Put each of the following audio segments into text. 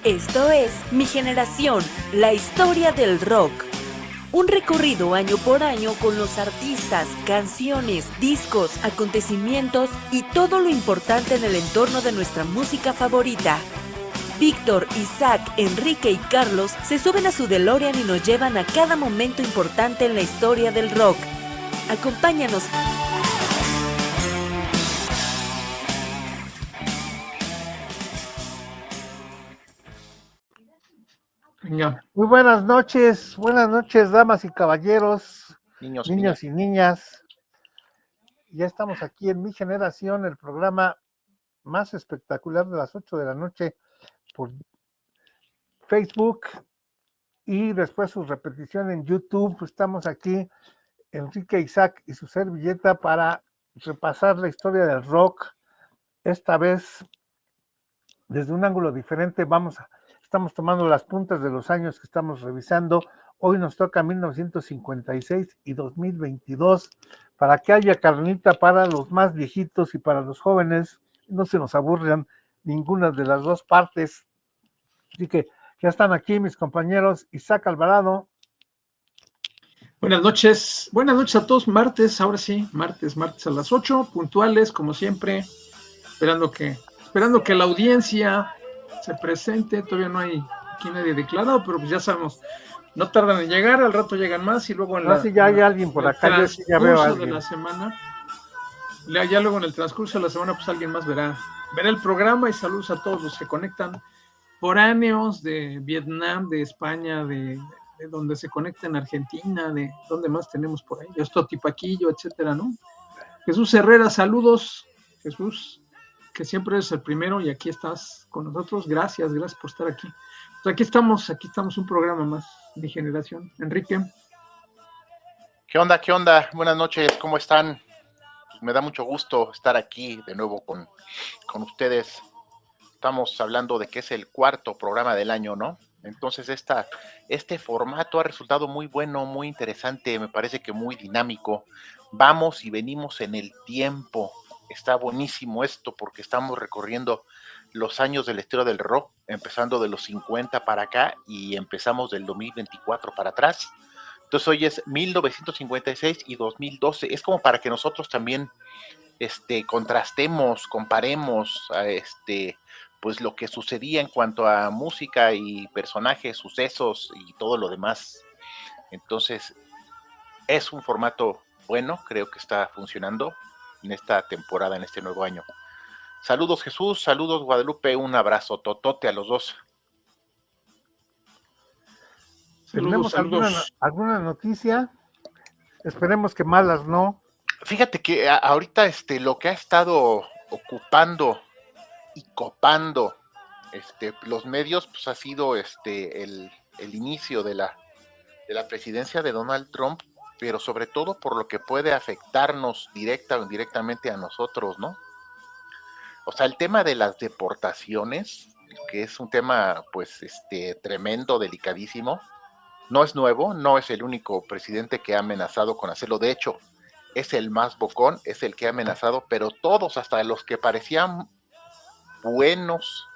Esto es Mi Generación, la historia del rock. Un recorrido año por año con los artistas, canciones, discos, acontecimientos y todo lo importante en el entorno de nuestra música favorita. Víctor, Isaac, Enrique y Carlos se suben a su DeLorean y nos llevan a cada momento importante en la historia del rock. Acompáñanos. Muy buenas noches, damas y caballeros, niños y niñas. Ya estamos aquí en Mi Generación, el programa más espectacular de las 8 de la noche por Facebook y después su repetición en YouTube. Estamos aquí, Enrique, Isaac y su servilleta, para repasar la historia del rock. Esta vez, desde un ángulo diferente, estamos tomando las puntas de los años que estamos revisando. Hoy nos toca 1956 y 2022, para que haya carnita para los más viejitos y para los jóvenes. No se nos aburran ninguna de las dos partes. Así que ya están aquí mis compañeros. Isaac Alvarado. Buenas noches a todos. Martes, ahora sí, martes a las 8, puntuales, como siempre, esperando que la audiencia se presente. Todavía no hay aquí nadie declarado, pero pues ya sabemos, no tardan en llegar, al rato llegan más y luego ya hay alguien por acá, yo sí ya veo a alguien. De la semana, ya luego en el transcurso de la semana, pues alguien más verá el programa. Y saludos a todos los que conectan, foráneos de Vietnam, de España, de donde se conecta en Argentina, de donde más tenemos por ahí, Estotipaquillo, etcétera, ¿no? Jesús Herrera, saludos, Jesús, que siempre eres el primero y aquí estás con nosotros. Gracias por estar aquí. Pues aquí estamos, un programa más, Mi Generación. Enrique. ¿Qué onda? Buenas noches, ¿cómo están? Pues me da mucho gusto estar aquí de nuevo con ustedes. Estamos hablando de que es el cuarto programa del año, ¿no? Entonces este formato ha resultado muy bueno, muy interesante, me parece que muy dinámico. Vamos y venimos en el tiempo. Está buenísimo esto porque estamos recorriendo los años de la historia del rock, empezando de los 50 para acá y empezamos del 2024 para atrás. Entonces hoy es 1956 y 2012. Es como para que nosotros también contrastemos, comparemos pues lo que sucedía en cuanto a música y personajes, sucesos y todo lo demás. Entonces es un formato bueno, creo que está funcionando en esta temporada, en este nuevo año. Saludos Jesús, saludos Guadalupe, un abrazo totote a los dos. ¿Tenemos alguna noticia? Esperemos que malas, ¿no? Fíjate que ahorita lo que ha estado ocupando y copando los medios, pues ha sido el inicio de la presidencia de Donald Trump, pero sobre todo por lo que puede afectarnos directa o indirectamente a nosotros, ¿no? O sea, el tema de las deportaciones, que es un tema pues tremendo, delicadísimo, no es nuevo, no es el único presidente que ha amenazado con hacerlo. De hecho, es el más bocón, es el que ha amenazado, pero todos, hasta los que parecían buenos,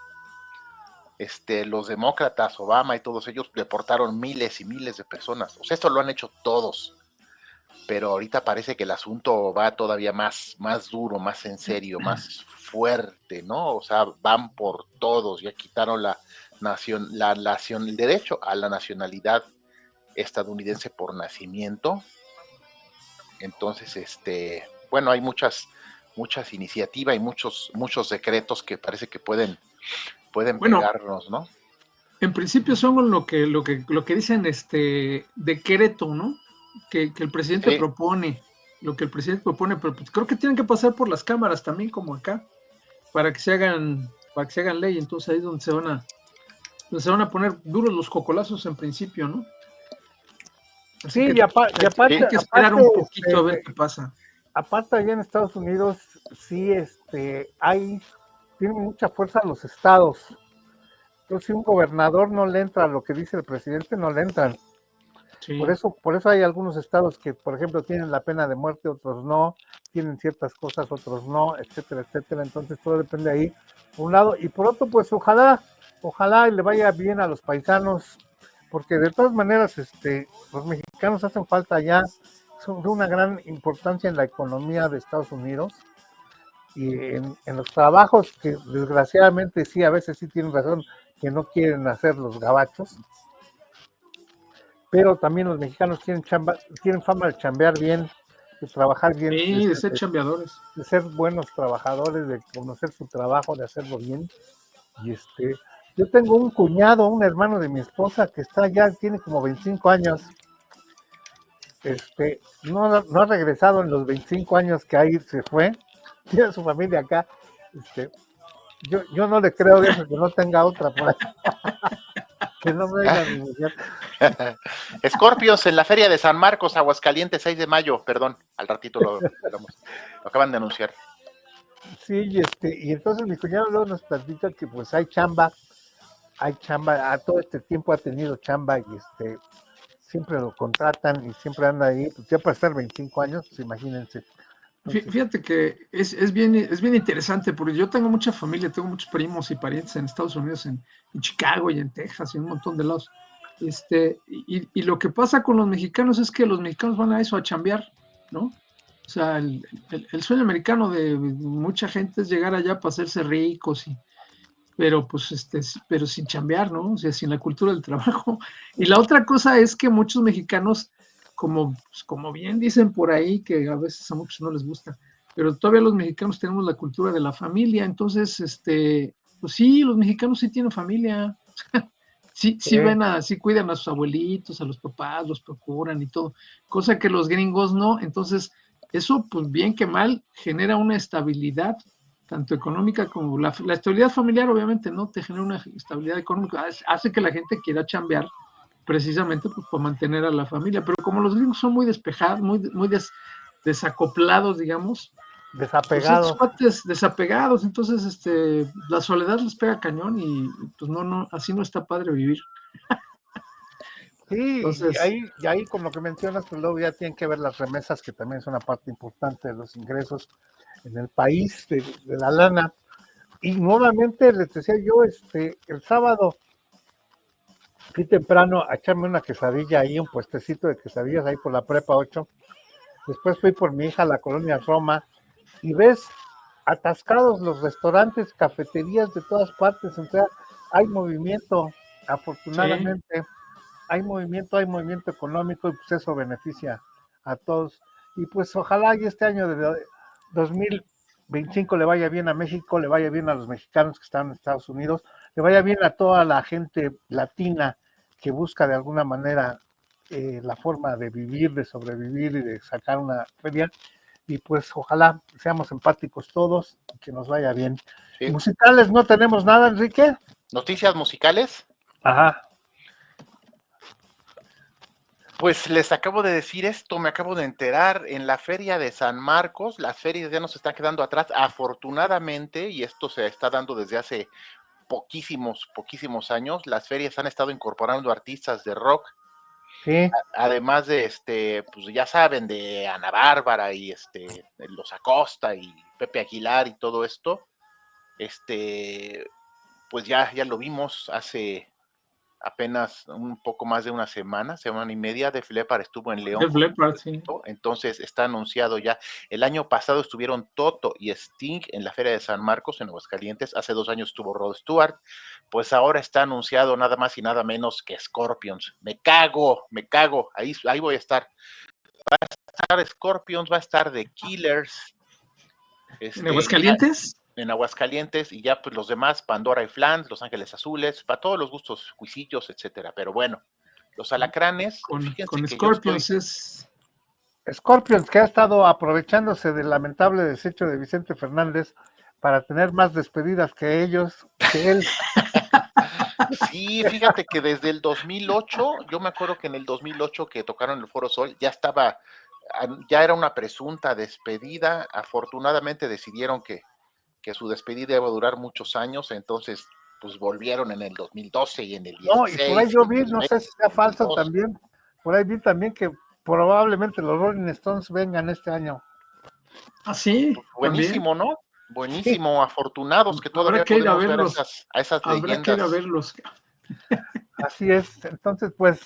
los demócratas, Obama y todos ellos, deportaron miles y miles de personas. O sea, esto lo han hecho todos. Pero ahorita parece que el asunto va todavía más duro, más en serio, más fuerte, ¿no? O sea, van por todos, ya quitaron el derecho a la nacionalidad estadounidense por nacimiento. Entonces, bueno, hay muchas iniciativas y muchos decretos que parece que pueden pegarnos, ¿no? En principio son lo que dicen decreto, ¿no? Que el presidente propone, lo que el presidente propone, pero pues creo que tienen que pasar por las cámaras también, como acá, para que se hagan ley. Entonces ahí es donde se van a poner duros los cocolazos en principio, ¿no? Así sí, y aparte hay que esperar un poquito a ver qué pasa. Aparte, allá en Estados Unidos, sí, tienen mucha fuerza los estados. Entonces, si un gobernador no le entra a lo que dice el presidente, no le entran. Sí. Por eso hay algunos estados que, por ejemplo, tienen la pena de muerte, otros no, tienen ciertas cosas, otros no, etcétera, etcétera. Entonces, todo depende ahí, por un lado. Y por otro, pues, ojalá Ojalá y le vaya bien a los paisanos, porque de todas maneras, los mexicanos hacen falta ya, son de una gran importancia en la economía de Estados Unidos y en los trabajos que desgraciadamente sí, a veces sí tienen razón, que no quieren hacer los gabachos, pero también los mexicanos tienen fama de chambear bien, de trabajar bien, Sí, de ser chambeadores. de ser buenos trabajadores, de conocer su trabajo, de hacerlo bien. Y yo tengo un cuñado, un hermano de mi esposa que está ya, tiene como 25 años. No ha regresado en los 25 años que ahí se fue, tiene su familia acá. Yo no le creo de eso, que no tenga otra por ahí. Que no me venga mi mujer. Scorpions en la Feria de San Marcos, Aguascalientes, 6 de mayo, perdón, al ratito lo acaban de anunciar. Sí, y entonces mi cuñado luego nos platica que pues hay chamba, a todo este tiempo ha tenido chamba y siempre lo contratan y siempre anda ahí, pues ya para estar 25 años, pues imagínense. Entonces, fíjate que es bien interesante, porque yo tengo mucha familia, tengo muchos primos y parientes en Estados Unidos, en Chicago y en Texas y en un montón de lados. Y lo que pasa con los mexicanos es que los mexicanos van a eso, a chambear, ¿no? O sea, el sueño americano de mucha gente es llegar allá para hacerse ricos, pero pues pero sin chambear, ¿no? O sea, sin la cultura del trabajo. Y la otra cosa es que muchos mexicanos, como bien dicen por ahí, que a veces a muchos no les gusta, pero todavía los mexicanos tenemos la cultura de la familia, entonces, pues sí, los mexicanos sí tienen familia. Sí, sí cuidan a sus abuelitos, a los papás, los procuran y todo, cosa que los gringos no. Entonces, eso, pues bien que mal, genera una estabilidad, tanto económica como la estabilidad familiar, obviamente, ¿no? Te genera una estabilidad económica, hace que la gente quiera chambear precisamente pues, para mantener a la familia. Pero como los gringos son muy despejados, muy desacoplados, digamos, desapegados. Pues cuates desapegados, entonces la soledad les pega cañón y pues no, así no está padre vivir. Sí, Entonces, y ahí con lo que mencionas, pues luego ya tienen que ver las remesas, que también es una parte importante de los ingresos en el país, de la lana. Y nuevamente les decía yo, el sábado fui temprano a echarme una quesadilla ahí, un puestecito de quesadillas ahí por la Prepa 8. Después fui por mi hija a la colonia Roma y ves atascados los restaurantes, cafeterías de todas partes. O sea, hay movimiento, afortunadamente. Sí. Hay movimiento económico y pues eso beneficia a todos. Y pues ojalá y este año de 2025 le vaya bien a México, le vaya bien a los mexicanos que están en Estados Unidos, le vaya bien a toda la gente latina que busca de alguna manera la forma de vivir, de sobrevivir y de sacar una feria. Y pues ojalá seamos empáticos todos y que nos vaya bien. Sí. ¿Musicales no tenemos nada, Enrique? ¿Noticias musicales? Ajá. Pues les acabo de decir esto, me acabo de enterar, en la Feria de San Marcos, las ferias ya nos están quedando atrás, afortunadamente, y esto se está dando desde hace poquísimos años, las ferias han estado incorporando artistas de rock, sí. Además de, pues ya saben, de Ana Bárbara y Los Acosta y Pepe Aguilar y todo esto, pues ya lo vimos hace apenas un poco más de una semana y media. Def Leppard estuvo en León. Def Leppard, sí. Entonces está anunciado ya. El año pasado estuvieron Toto y Sting en la Feria de San Marcos en Aguascalientes. Hace 2 años estuvo Rod Stewart. Pues ahora está anunciado nada más y nada menos que Scorpions. Me cago. Ahí voy a estar. Va a estar Scorpions, va a estar The Killers. ¿En Aguascalientes? En Aguascalientes, y ya pues los demás, Pandora y Flans, Los Ángeles Azules, para todos los gustos, Cuisillos, etcétera. Pero bueno, los Alacranes, con Scorpions es... Scorpions, que ha estado aprovechándose del lamentable desecho de Vicente Fernández para tener más despedidas que él. Sí, fíjate que desde el 2008, yo me acuerdo que en el 2008 que tocaron el Foro Sol, ya era una presunta despedida. Afortunadamente decidieron que su despedida iba a durar muchos años, entonces pues volvieron en el 2012 y en el 2016. No, y por ahí yo vi, no sé si sea falso también, por ahí vi también que probablemente los Rolling Stones vengan este año. Ah, sí. Pues buenísimo, ¿no? Buenísimo, afortunados que Habrá todavía que ir a podemos ver verlos. a esas Habrá que ir a leyendas. verlos. Así es. Entonces, pues,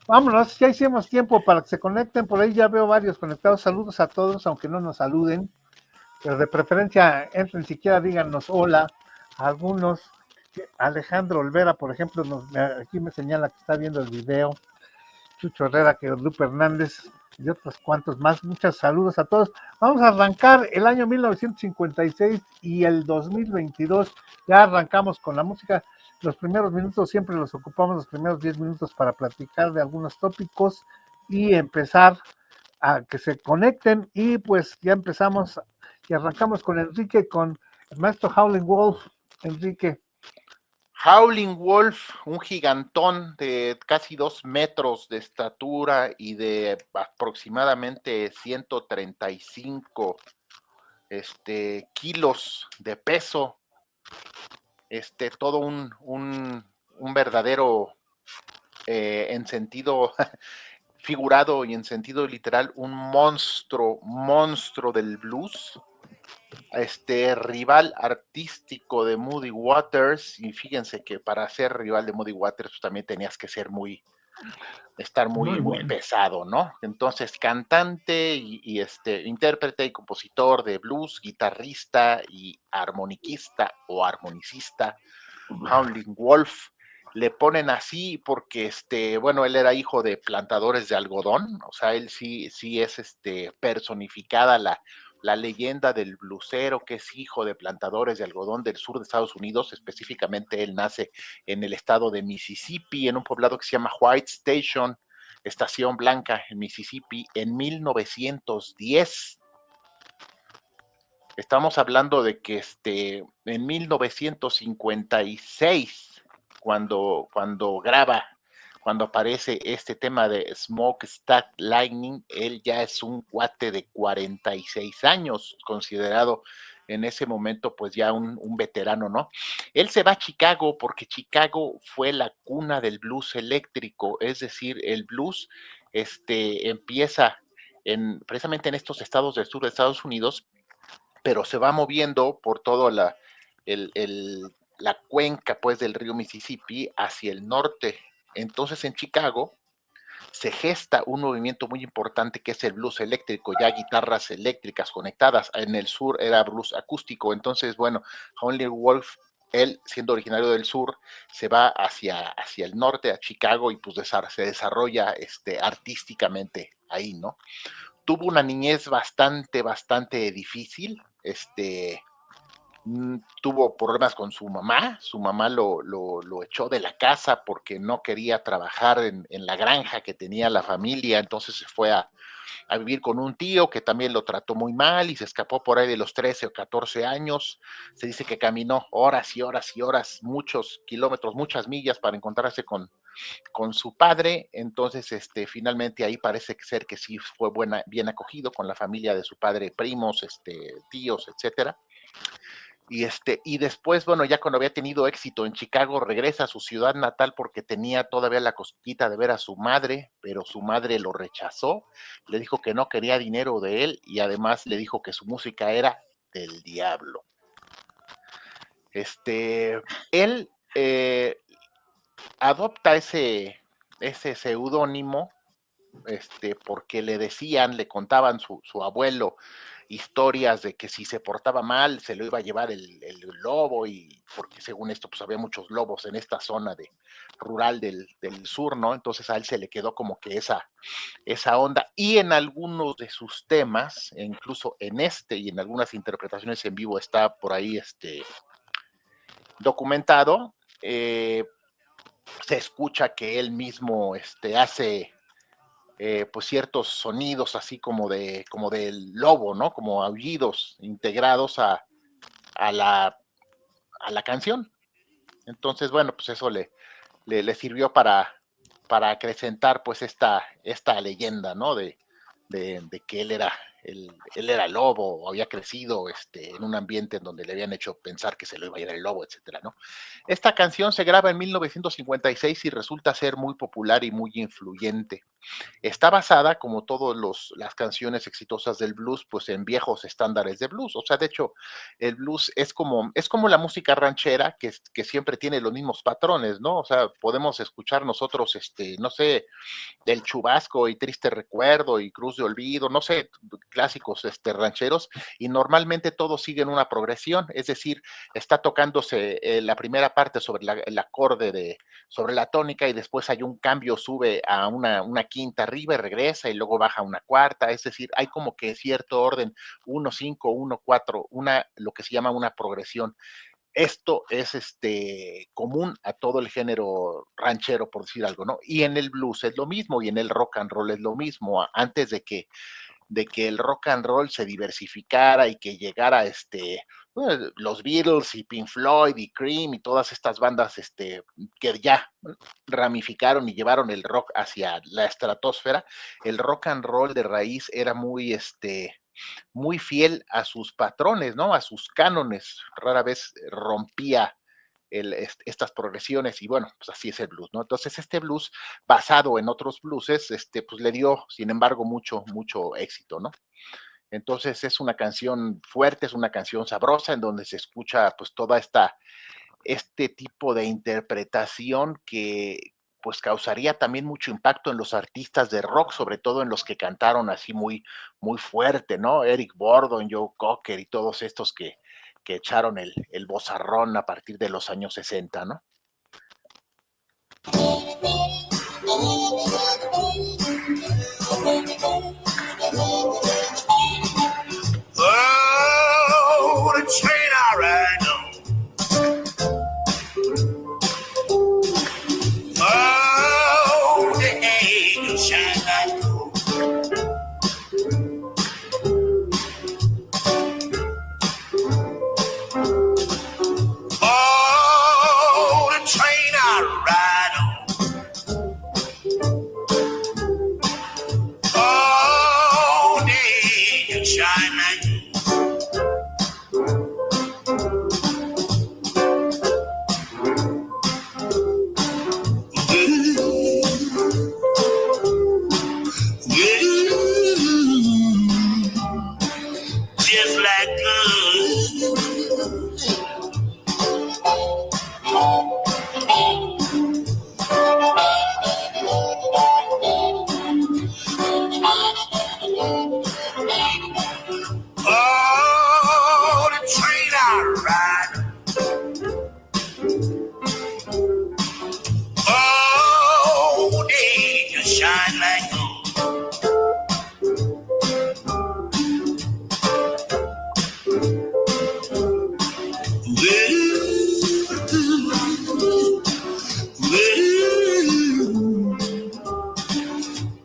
vámonos. Ya hicimos tiempo para que se conecten. Por ahí ya veo varios conectados. Saludos a todos, aunque no nos saluden. Pero de preferencia, entren siquiera, díganos hola. Algunos. Alejandro Olvera, por ejemplo, aquí me señala que está viendo el video. Chucho Herrera, que Lupe Hernández y otros cuantos más. Muchos saludos a todos. Vamos a arrancar el año 1956 y el 2022. Ya arrancamos con la música. Los primeros minutos siempre los ocupamos, los primeros 10 minutos para platicar de algunos tópicos y empezar a que se conecten. Y pues ya empezamos y arrancamos con Enrique, con el maestro Howlin' Wolf. Enrique. Howlin' Wolf, un gigantón de casi 2 metros de estatura y de aproximadamente 135 kilos de peso, todo un verdadero, en sentido figurado y en sentido literal, un monstruo del blues. Rival artístico de Muddy Waters, y fíjense que para ser rival de Muddy Waters pues, también tenías que ser estar muy bueno. pesado, ¿no? Entonces, cantante y intérprete y compositor de blues, guitarrista y armoniquista o armonicista, Howlin' Wolf. Le ponen así porque, bueno, él era hijo de plantadores de algodón, o sea, él sí es personificada la leyenda del blusero que es hijo de plantadores de algodón del sur de Estados Unidos. Específicamente él nace en el estado de Mississippi, en un poblado que se llama White Station, Estación Blanca, en Mississippi, en 1910. Estamos hablando de que en 1956, cuando aparece este tema de Smokestack Lightning, él ya es un cuate de 46 años, considerado en ese momento pues ya un veterano, ¿no? Él se va a Chicago porque Chicago fue la cuna del blues eléctrico, es decir, el blues empieza precisamente en estos estados del sur de Estados Unidos, pero se va moviendo por toda la cuenca pues del río Mississippi hacia el norte. Entonces en Chicago se gesta un movimiento muy importante que es el blues eléctrico, ya guitarras eléctricas conectadas. En el sur era blues acústico. Entonces, bueno, Howlin' Wolf, él siendo originario del sur, se va hacia el norte, a Chicago, y pues se desarrolla artísticamente ahí, ¿no? Tuvo una niñez bastante difícil. Tuvo problemas con su mamá lo echó de la casa porque no quería trabajar en la granja que tenía la familia, entonces se fue a vivir con un tío que también lo trató muy mal y se escapó por ahí de los 13 o 14 años. Se dice que caminó horas y horas y horas, muchos kilómetros, muchas millas para encontrarse con su padre. Entonces finalmente ahí parece ser que sí fue bien acogido con la familia de su padre, primos, tíos, etcétera. Y después, bueno, ya cuando había tenido éxito en Chicago, regresa a su ciudad natal porque tenía todavía la cosquillita de ver a su madre, pero su madre lo rechazó, le dijo que no quería dinero de él y además le dijo que su música era del diablo. Él adopta ese seudónimo porque le contaban su abuelo historias de que si se portaba mal se lo iba a llevar el lobo, y porque según esto pues había muchos lobos en esta zona rural del sur, ¿no? Entonces a él se le quedó como que esa onda, y en algunos de sus temas, incluso en y en algunas interpretaciones en vivo está por ahí documentado, se escucha que él mismo hace pues ciertos sonidos así como del lobo, ¿no? Como aullidos integrados a la canción. Entonces, bueno, pues eso le sirvió para acrecentar pues esta leyenda, ¿no? De que él era lobo, o había crecido en un ambiente en donde le habían hecho pensar que se lo iba a ir el lobo, etcétera, ¿no? Esta canción se graba en 1956 y resulta ser muy popular y muy influyente. Está basada, como todas las canciones exitosas del blues, pues en viejos estándares de blues. O sea, de hecho, el blues es como la música ranchera que siempre tiene los mismos patrones, ¿no? O sea, podemos escuchar nosotros, no sé, El Chubasco y Triste Recuerdo y Cruz de Olvido, no sé, clásicos rancheros, y normalmente todos siguen una progresión, es decir, está tocándose la primera parte sobre el acorde sobre la tónica y después hay un cambio, sube a una quinta arriba y regresa y luego baja a una cuarta, es decir, hay como que cierto orden, 1-5, 1-4, lo que se llama una progresión. Esto es común a todo el género ranchero, por decir algo, ¿no? Y en el blues es lo mismo, y en el rock and roll es lo mismo. Antes de que el rock and roll se diversificara y que llegara los Beatles y Pink Floyd y Cream y todas estas bandas que ya ramificaron y llevaron el rock hacia la estratosfera, el rock and roll de raíz era muy fiel a sus patrones, ¿no? A sus cánones, rara vez rompía estas progresiones y bueno, pues así es el blues, ¿no? Entonces este blues basado en otros blueses, pues le dio, sin embargo, mucho éxito, ¿no? Entonces es una canción fuerte, es una canción sabrosa en donde se escucha pues toda este tipo de interpretación que pues causaría también mucho impacto en los artistas de rock, sobre todo en los que cantaron así muy fuerte, ¿no? Eric Burdon, Joe Cocker y todos estos que echaron el vozarrón a partir de los años 60, ¿no? Oh, the train I ride on. Oh, the angels shine like gold. Oh, the train I ride on. Oh, the angels shine like gold. Just like oh, the train I ride. Oh, the angels shine like gold.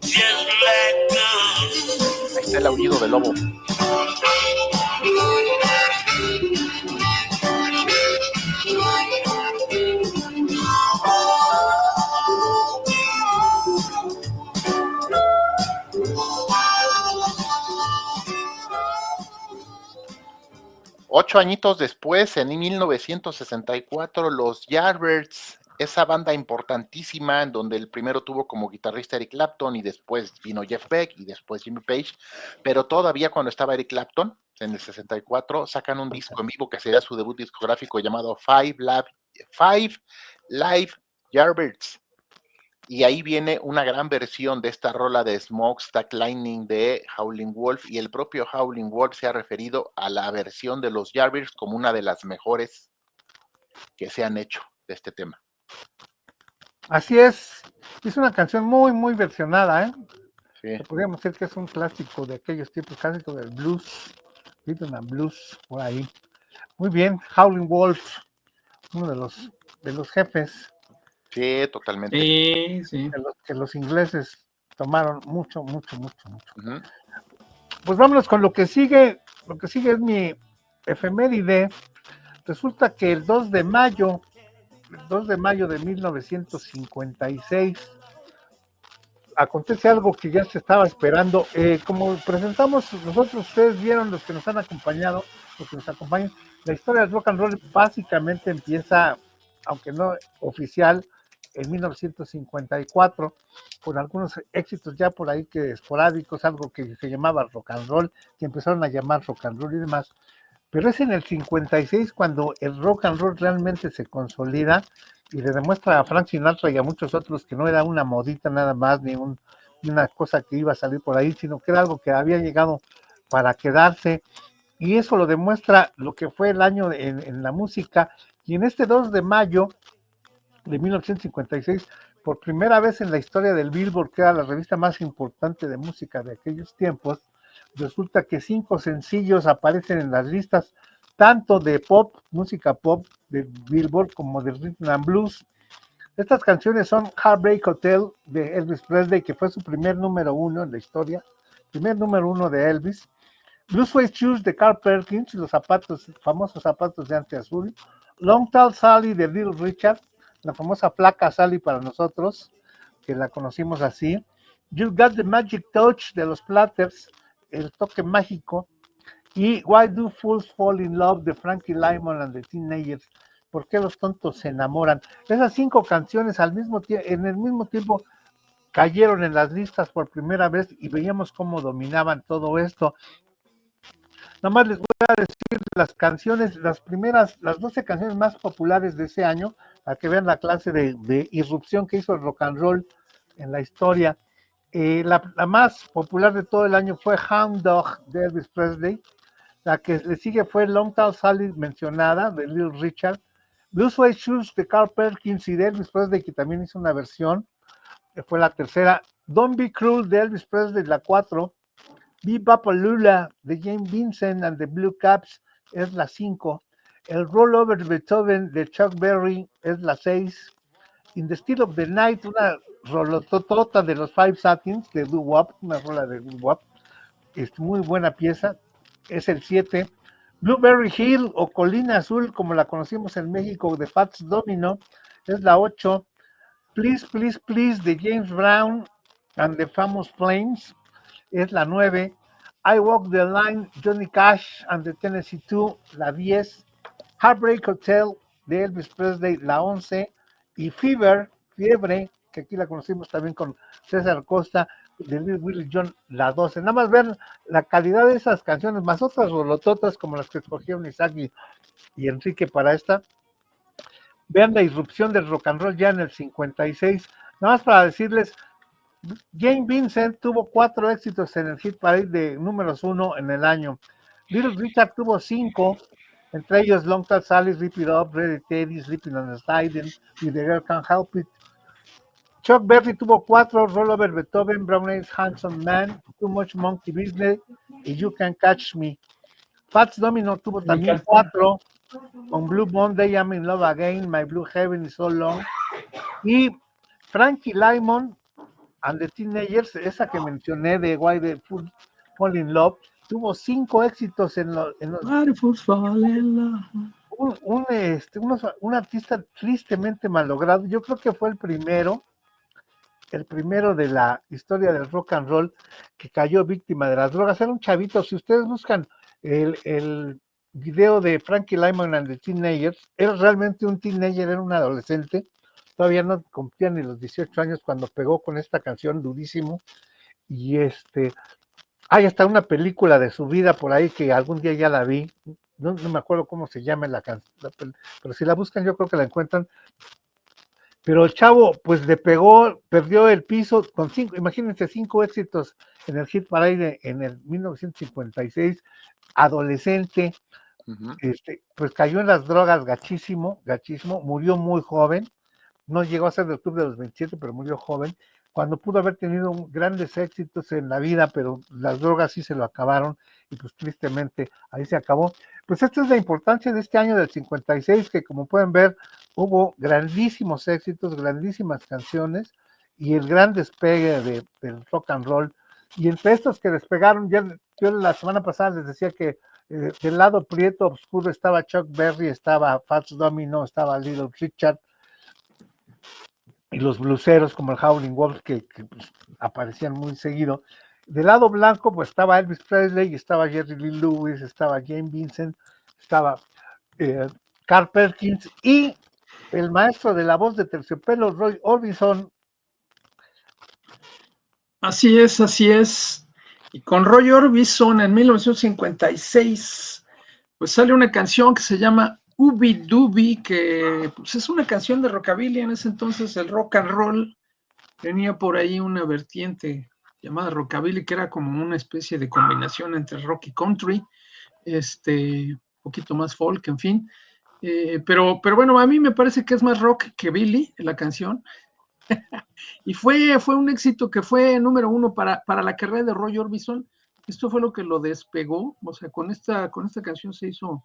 Just like Ahí está el aullido del lobo. Ocho añitos después, en 1964, los Yardbirds, esa banda importantísima en donde el primero tuvo como guitarrista Eric Clapton y después vino Jeff Beck y después Jimmy Page, pero todavía cuando estaba Eric Clapton, en el 64, sacan un disco en vivo que sería su debut discográfico llamado Five Live Yardbirds. Y ahí viene una gran versión de esta rola de Smokestack Lightning de Howlin' Wolf, y el propio Howlin' Wolf se ha referido a la versión de los Yardbirds como una de las mejores que se han hecho de este tema. Así es una canción muy versionada, ¿eh? Sí. Podríamos decir que es un clásico de aquellos tipos clásicos del blues, rhythm and blues, por ahí. Muy bien, Howlin' Wolf, uno de los jefes. Sí, totalmente. Sí. Que los ingleses tomaron mucho. Uh-huh. Pues vámonos con lo que sigue. Lo que sigue es mi efeméride. Resulta que el 2 de mayo de 1956, acontece algo que ya se estaba esperando. Como presentamos nosotros, ustedes vieron, los que nos han acompañado, los que nos acompañan, la historia del rock and roll básicamente empieza, aunque no oficial, en 1954, con algunos éxitos ya por ahí que esporádicos, algo que se llamaba rock and roll, que empezaron a llamar rock and roll y demás. Pero es en el 56 cuando el rock and roll realmente se consolida y le demuestra a Frank Sinatra y a muchos otros que no era una modita nada más, ni una cosa que iba a salir por ahí, sino que era algo que había llegado para quedarse. Y eso lo demuestra lo que fue el año en la música. Y en este 2 de mayo de 1956, por primera vez en la historia del Billboard, que era la revista más importante de música de aquellos tiempos, resulta que 5 sencillos aparecen en las listas tanto de pop, música pop de Billboard, como de Rhythm and Blues. Estas canciones son Heartbreak Hotel de Elvis Presley, que fue su primer número 1 en la historia, primer número 1 de Elvis. Blue Suede Shoes de Carl Perkins, los famosos zapatos de ante azul. Long Tall Sally de Little Richard, la famosa flaca Sally para nosotros, que la conocimos así. You Got the Magic Touch de los Platters, el toque mágico. Y Why Do Fools Fall in Love de Frankie Lymon and the Teenagers. ¿Por qué los tontos se enamoran? Esas 5 canciones en el mismo tiempo cayeron en las listas por primera vez y veíamos cómo dominaban todo esto. Nada más les voy a decir las canciones, las 12 canciones más populares de ese año, para que vean la clase de irrupción que hizo el rock and roll en la historia. La más popular de todo el año fue Hound Dog de Elvis Presley. La que le sigue fue Long Tall Sally mencionada de Little Richard. Blue Suede Shoes de Carl Perkins y de Elvis Presley, que también hizo una versión, fue la tercera. Don't Be Cruel de Elvis Presley, la 4. Be-Bop-A-Lula de James Vincent and the Blue Caps es la 5. El Roll Over Beethoven de Chuck Berry es la 6. In the Still of the Night, una rolototota de los Five Satins de Doo Wop, una rola de Doo Wop, es muy buena pieza, es el 7. Blueberry Hill o Colina Azul, como la conocimos en México, de Fats Domino, es la 8. Please, Please, Please de James Brown and the Famous Flames es la 9. I Walk the Line, Johnny Cash and the Tennessee 2, la 10. Heartbreak Hotel de Elvis Presley, la 11. Y Fiebre, que aquí la conocimos también con César Costa, de Little Willie John, la 12. Nada más ver la calidad de esas canciones, más otras rolototas como las que escogieron Isaac y Enrique para esta. Vean la irrupción del rock and roll ya en el 56. Nada más para decirles, James Vincent tuvo 4 éxitos en el hit parade de números 1 en el año. Little Richard tuvo 5, entre ellos Long Tall Sally, Rip It Up, Ready Teddy, Sleeping on a Sliding y The Girl Can't Help It. Chuck Berry tuvo 4, Roll Over Beethoven, Brown Eyed Handsome Man, Too Much Monkey Business y You Can Catch Me. Fats Domino tuvo también 4, con Blue Monday, I'm in Love Again, My Blue Heaven is So Long. Y Frankie Lymon and the Teenagers, esa que mencioné de Why the Fools Fall in Love, tuvo 5 éxitos en los un artista tristemente malogrado. Yo creo que fue el primero de la historia del rock and roll que cayó víctima de las drogas. Era un chavito. Si ustedes buscan el video de Frankie Lymon and the Teenagers, era realmente un teenager, era un adolescente, todavía no cumplía ni los 18 años cuando pegó con esta canción durísimo. Y hay hasta una película de su vida por ahí que algún día ya la vi, no me acuerdo cómo se llama la canción, pero si la buscan yo creo que la encuentran. Pero el chavo pues le pegó, perdió el piso con 5, imagínense, 5 éxitos en el hit parade en el 1956, adolescente, pues cayó en las drogas gachísimo, murió muy joven, no llegó a ser del club de los 27, pero murió joven, cuando pudo haber tenido grandes éxitos en la vida, pero las drogas sí se lo acabaron y pues tristemente ahí se acabó. Pues esta es la importancia de este año del 56, que como pueden ver hubo grandísimos éxitos, grandísimas canciones y el gran despegue del rock and roll. Y entre estos que despegaron, yo la semana pasada les decía que del lado prieto oscuro estaba Chuck Berry, estaba Fats Domino, estaba Little Richard, y los bluseros como el Howlin' Wolf que pues, aparecían muy seguido. Del lado blanco pues estaba Elvis Presley, estaba Jerry Lee Lewis, estaba James Vincent, estaba Carl Perkins y el maestro de la voz de Terciopelo, Roy Orbison. Así es. Y con Roy Orbison en 1956, pues sale una canción que se llama Ooby Dooby, que pues es una canción de rockabilly. En ese entonces el rock and roll tenía por ahí una vertiente llamada rockabilly, que era como una especie de combinación entre rock y country, un poquito más folk, en fin. Pero bueno, a mí me parece que es más rock que Billy en la canción. Y fue un éxito que fue número 1 para la carrera de Roy Orbison. Esto fue lo que lo despegó, o sea, con esta canción se hizo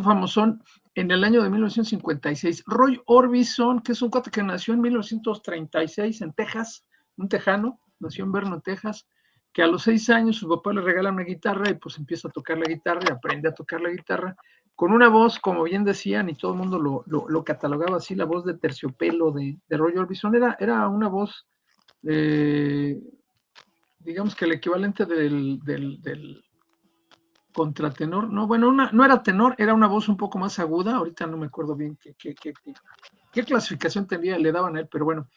famosón en el año de 1956. Roy Orbison, que es un cuate que nació en 1936 en Texas, un tejano, nació en Vernon, Texas, que a los 6 años su papá le regala una guitarra y pues empieza a tocar la guitarra y aprende a tocar la guitarra con una voz, como bien decían, y todo el mundo lo catalogaba así, la voz de Terciopelo de Roy Orbison. Era una voz, digamos que el equivalente del contratenor, no, bueno, no era tenor, era una voz un poco más aguda, ahorita no me acuerdo bien qué clasificación le daban a él, pero bueno,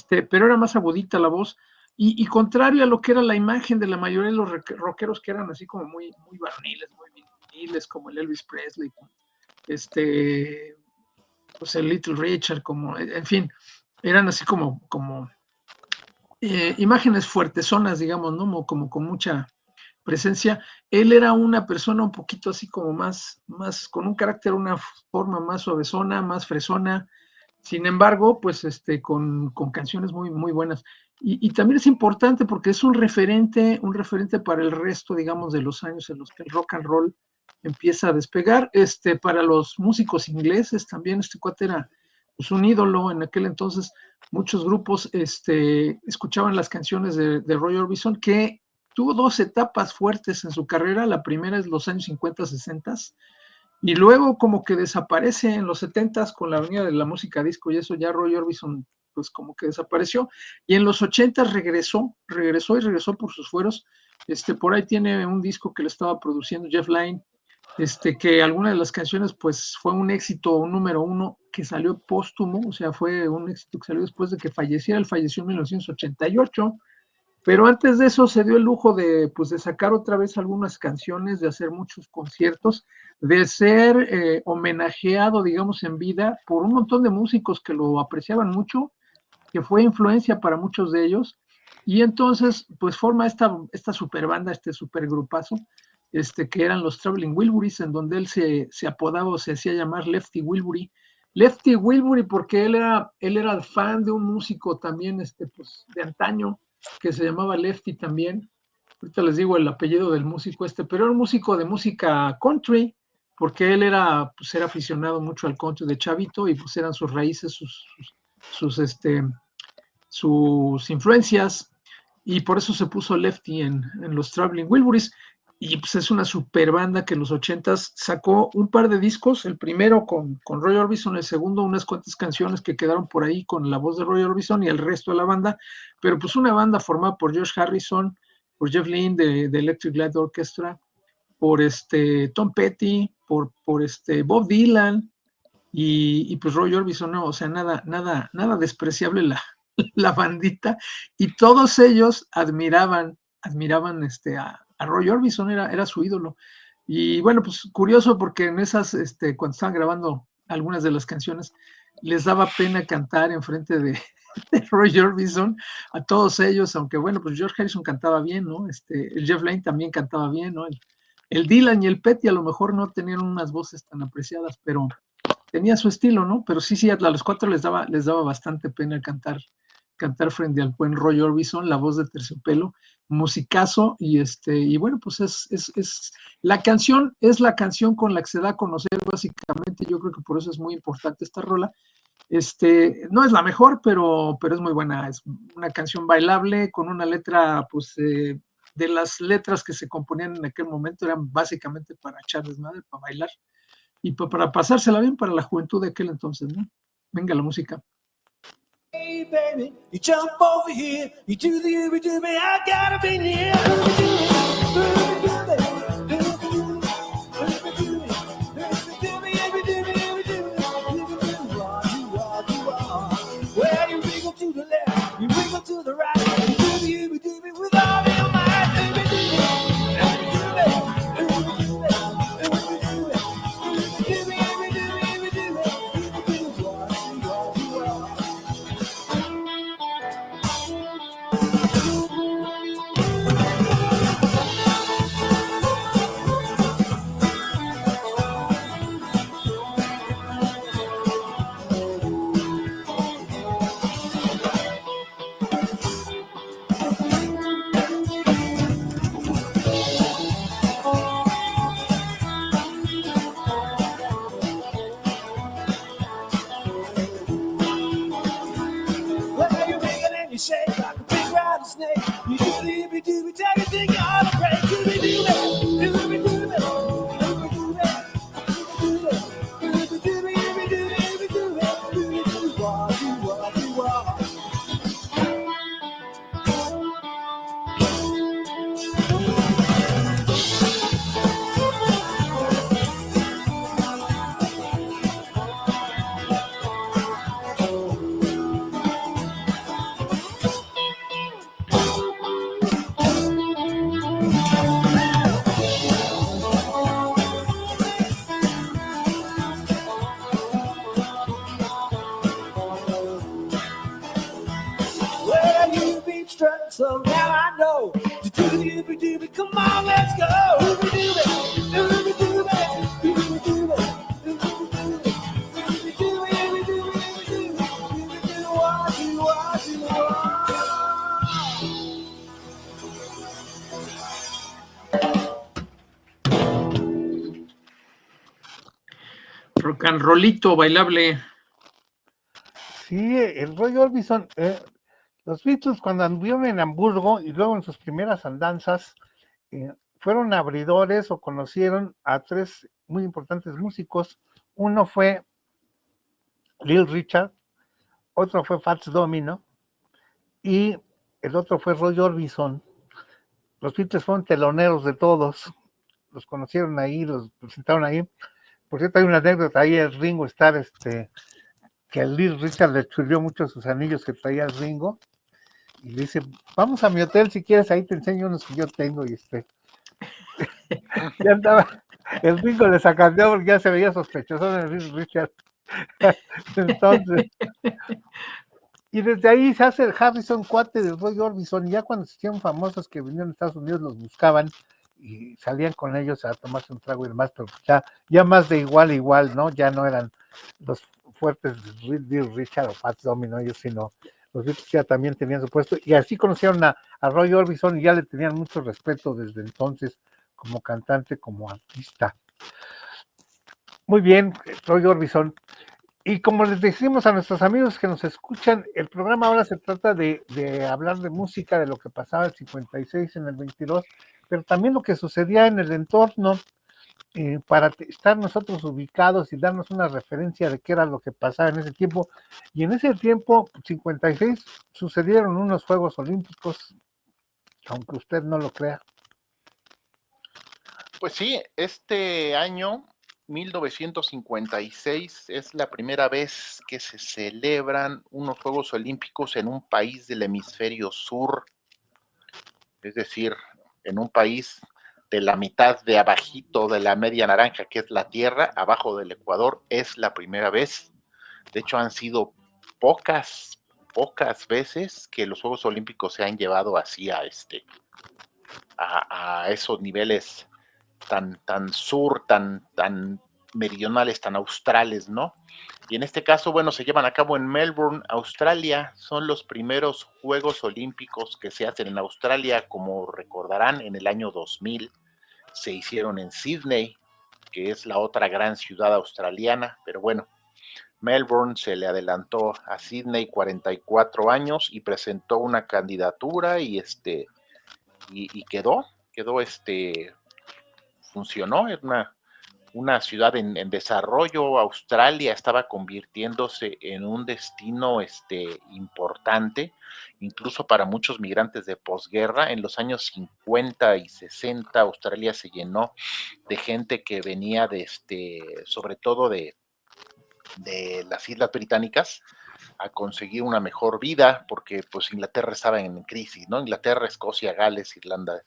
pero era más agudita la voz, y contrario a lo que era la imagen de la mayoría de los rockeros, que eran así como muy, muy varoniles, muy virililes, como el Elvis Presley, pues el Little Richard, en fin, eran así como imágenes fuertezonas, digamos, ¿no? Como con mucha presencia. Él era una persona un poquito así como más con un carácter, una forma más suavezona, más fresona. Sin embargo, pues con canciones muy, muy buenas. Y también es importante porque es un referente para el resto, digamos, de los años en los que el rock and roll empieza a despegar. Para los músicos ingleses también este cuate era pues un ídolo en aquel entonces. Muchos grupos escuchaban las canciones de Roy Orbison, que tuvo 2 etapas fuertes en su carrera. La primera es los años 50, 60, y luego como que desaparece en los 70 con la venida de la música disco, y eso ya Roy Orbison pues como que desapareció, y en los 80 regresó por sus fueros. Por ahí tiene un disco que le estaba produciendo Jeff Lynne, que alguna de las canciones pues fue un éxito, un número 1 que salió póstumo, o sea, fue un éxito que salió después de que falleciera. Él falleció en 1988, pero antes de eso se dio el lujo de sacar otra vez algunas canciones, de hacer muchos conciertos, de ser homenajeado, digamos, en vida por un montón de músicos que lo apreciaban mucho, que fue influencia para muchos de ellos, y entonces pues forma esta super banda, este super grupazo, que eran los Traveling Wilburys, en donde él se apodaba o se hacía llamar Lefty Wilbury. Lefty Wilbury porque él era fan de un músico también pues, de antaño, que se llamaba Lefty también. Ahorita les digo el apellido del músico pero era un músico de música country, porque él era aficionado mucho al country de chavito, y pues eran sus raíces, sus influencias, y por eso se puso Lefty en los Traveling Wilburys. Y pues es una super banda que en los 80s sacó un par de discos, el primero con Roy Orbison, el segundo unas cuantas canciones que quedaron por ahí con la voz de Roy Orbison y el resto de la banda, pero pues una banda formada por George Harrison, por Jeff Lynne de Electric Light Orchestra, por Tom Petty, por Bob Dylan, y pues Roy Orbison, no, o sea, nada despreciable la bandita, y todos ellos admiraban a Roy Orbison, era su ídolo. Y bueno, pues curioso, porque en esas, cuando estaban grabando algunas de las canciones, les daba pena cantar enfrente de Roy Orbison a todos ellos, aunque bueno, pues George Harrison cantaba bien, ¿no? El Jeff Lynne también cantaba bien, ¿no? El Dylan y el Petty a lo mejor no tenían unas voces tan apreciadas, pero tenía su estilo, ¿no? Pero sí, a los 4 les daba bastante pena cantar frente al buen Roy Orbison, la voz de Terciopelo, musicazo, y bueno, pues la canción es la canción con la que se da a conocer básicamente. Yo creo que por eso es muy importante esta rola. No es la mejor, pero es muy buena. Es una canción bailable con una letra, pues, de las letras que se componían en aquel momento eran básicamente para echar desmadre, para bailar y para pasársela bien para la juventud de aquel entonces, ¿no? Venga la música. Hey baby, you jump over here, you do the ooby-dooby, I gotta be near. so now I know. Dooby-dooby, come on, let's go. Dooby-dooby, dooby-dooby, dooby-dooby, dooby-dooby, dooby-dooby, Rock and rollito bailable. Sí, el Roy Orbison, los Beatles cuando anduvieron en Hamburgo y luego en sus primeras andanzas, fueron abridores o conocieron a tres muy importantes músicos. Uno fue Little Richard, otro fue Fats Domino y el otro fue Roy Orbison. Los Beatles fueron teloneros de todos, los conocieron ahí, los presentaron ahí. Por cierto, hay una anécdota ahí, el Ringo Starr, que el Little Richard le churrió mucho sus anillos que traía el Ringo, y le dice, vamos a mi hotel si quieres, ahí te enseño unos que yo tengo, y ya andaba, el Ringo le sacandeó porque ya se veía sospechoso de Little Richard. Entonces, y desde ahí se hace el Harrison cuate de Roy Orbison, y ya cuando se hicieron famosos que vinieron a Estados Unidos los buscaban y salían con ellos a tomarse un trago y demás, pero ya más de igual a igual, ¿no? Ya no eran los fuertes de Richard o Fats Domino, ellos, sino los Beatles ya también tenían su puesto, y así conocieron a Roy Orbison y ya le tenían mucho respeto desde entonces como cantante, como artista. Muy bien, Roy Orbison. Y como les decimos a nuestros amigos que nos escuchan, el programa ahora se trata de hablar de música, de lo que pasaba en el 56, en el 22, pero también lo que sucedía en el entorno, para estar nosotros ubicados y darnos una referencia de qué era lo que pasaba en ese tiempo. Y en ese tiempo, 56, sucedieron unos Juegos Olímpicos, aunque usted no lo crea. Pues sí, este año 1956 es la primera vez que se celebran unos Juegos Olímpicos en un país del hemisferio sur, es decir, en un país de la mitad de abajito de la media naranja, que es la Tierra, abajo del Ecuador, es la primera vez. De hecho, han sido pocas veces que los Juegos Olímpicos se han llevado así a esos niveles tan sur, tan meridionales, tan australes, ¿no? Y en este caso, bueno, se llevan a cabo en Melbourne, Australia. Son los primeros Juegos Olímpicos que se hacen en Australia, como recordarán, en el año 2000 se hicieron en Sydney, que es la otra gran ciudad australiana, pero bueno, Melbourne se le adelantó a Sydney 44 años y presentó una candidatura y quedó, funcionó, es una ciudad en desarrollo. Australia estaba convirtiéndose en un destino importante, incluso para muchos migrantes de posguerra. En los años 50 y 60, Australia se llenó de gente que venía sobre todo de las Islas Británicas, a conseguir una mejor vida, porque pues Inglaterra estaba en crisis, ¿no? Inglaterra, Escocia, Gales, Irlanda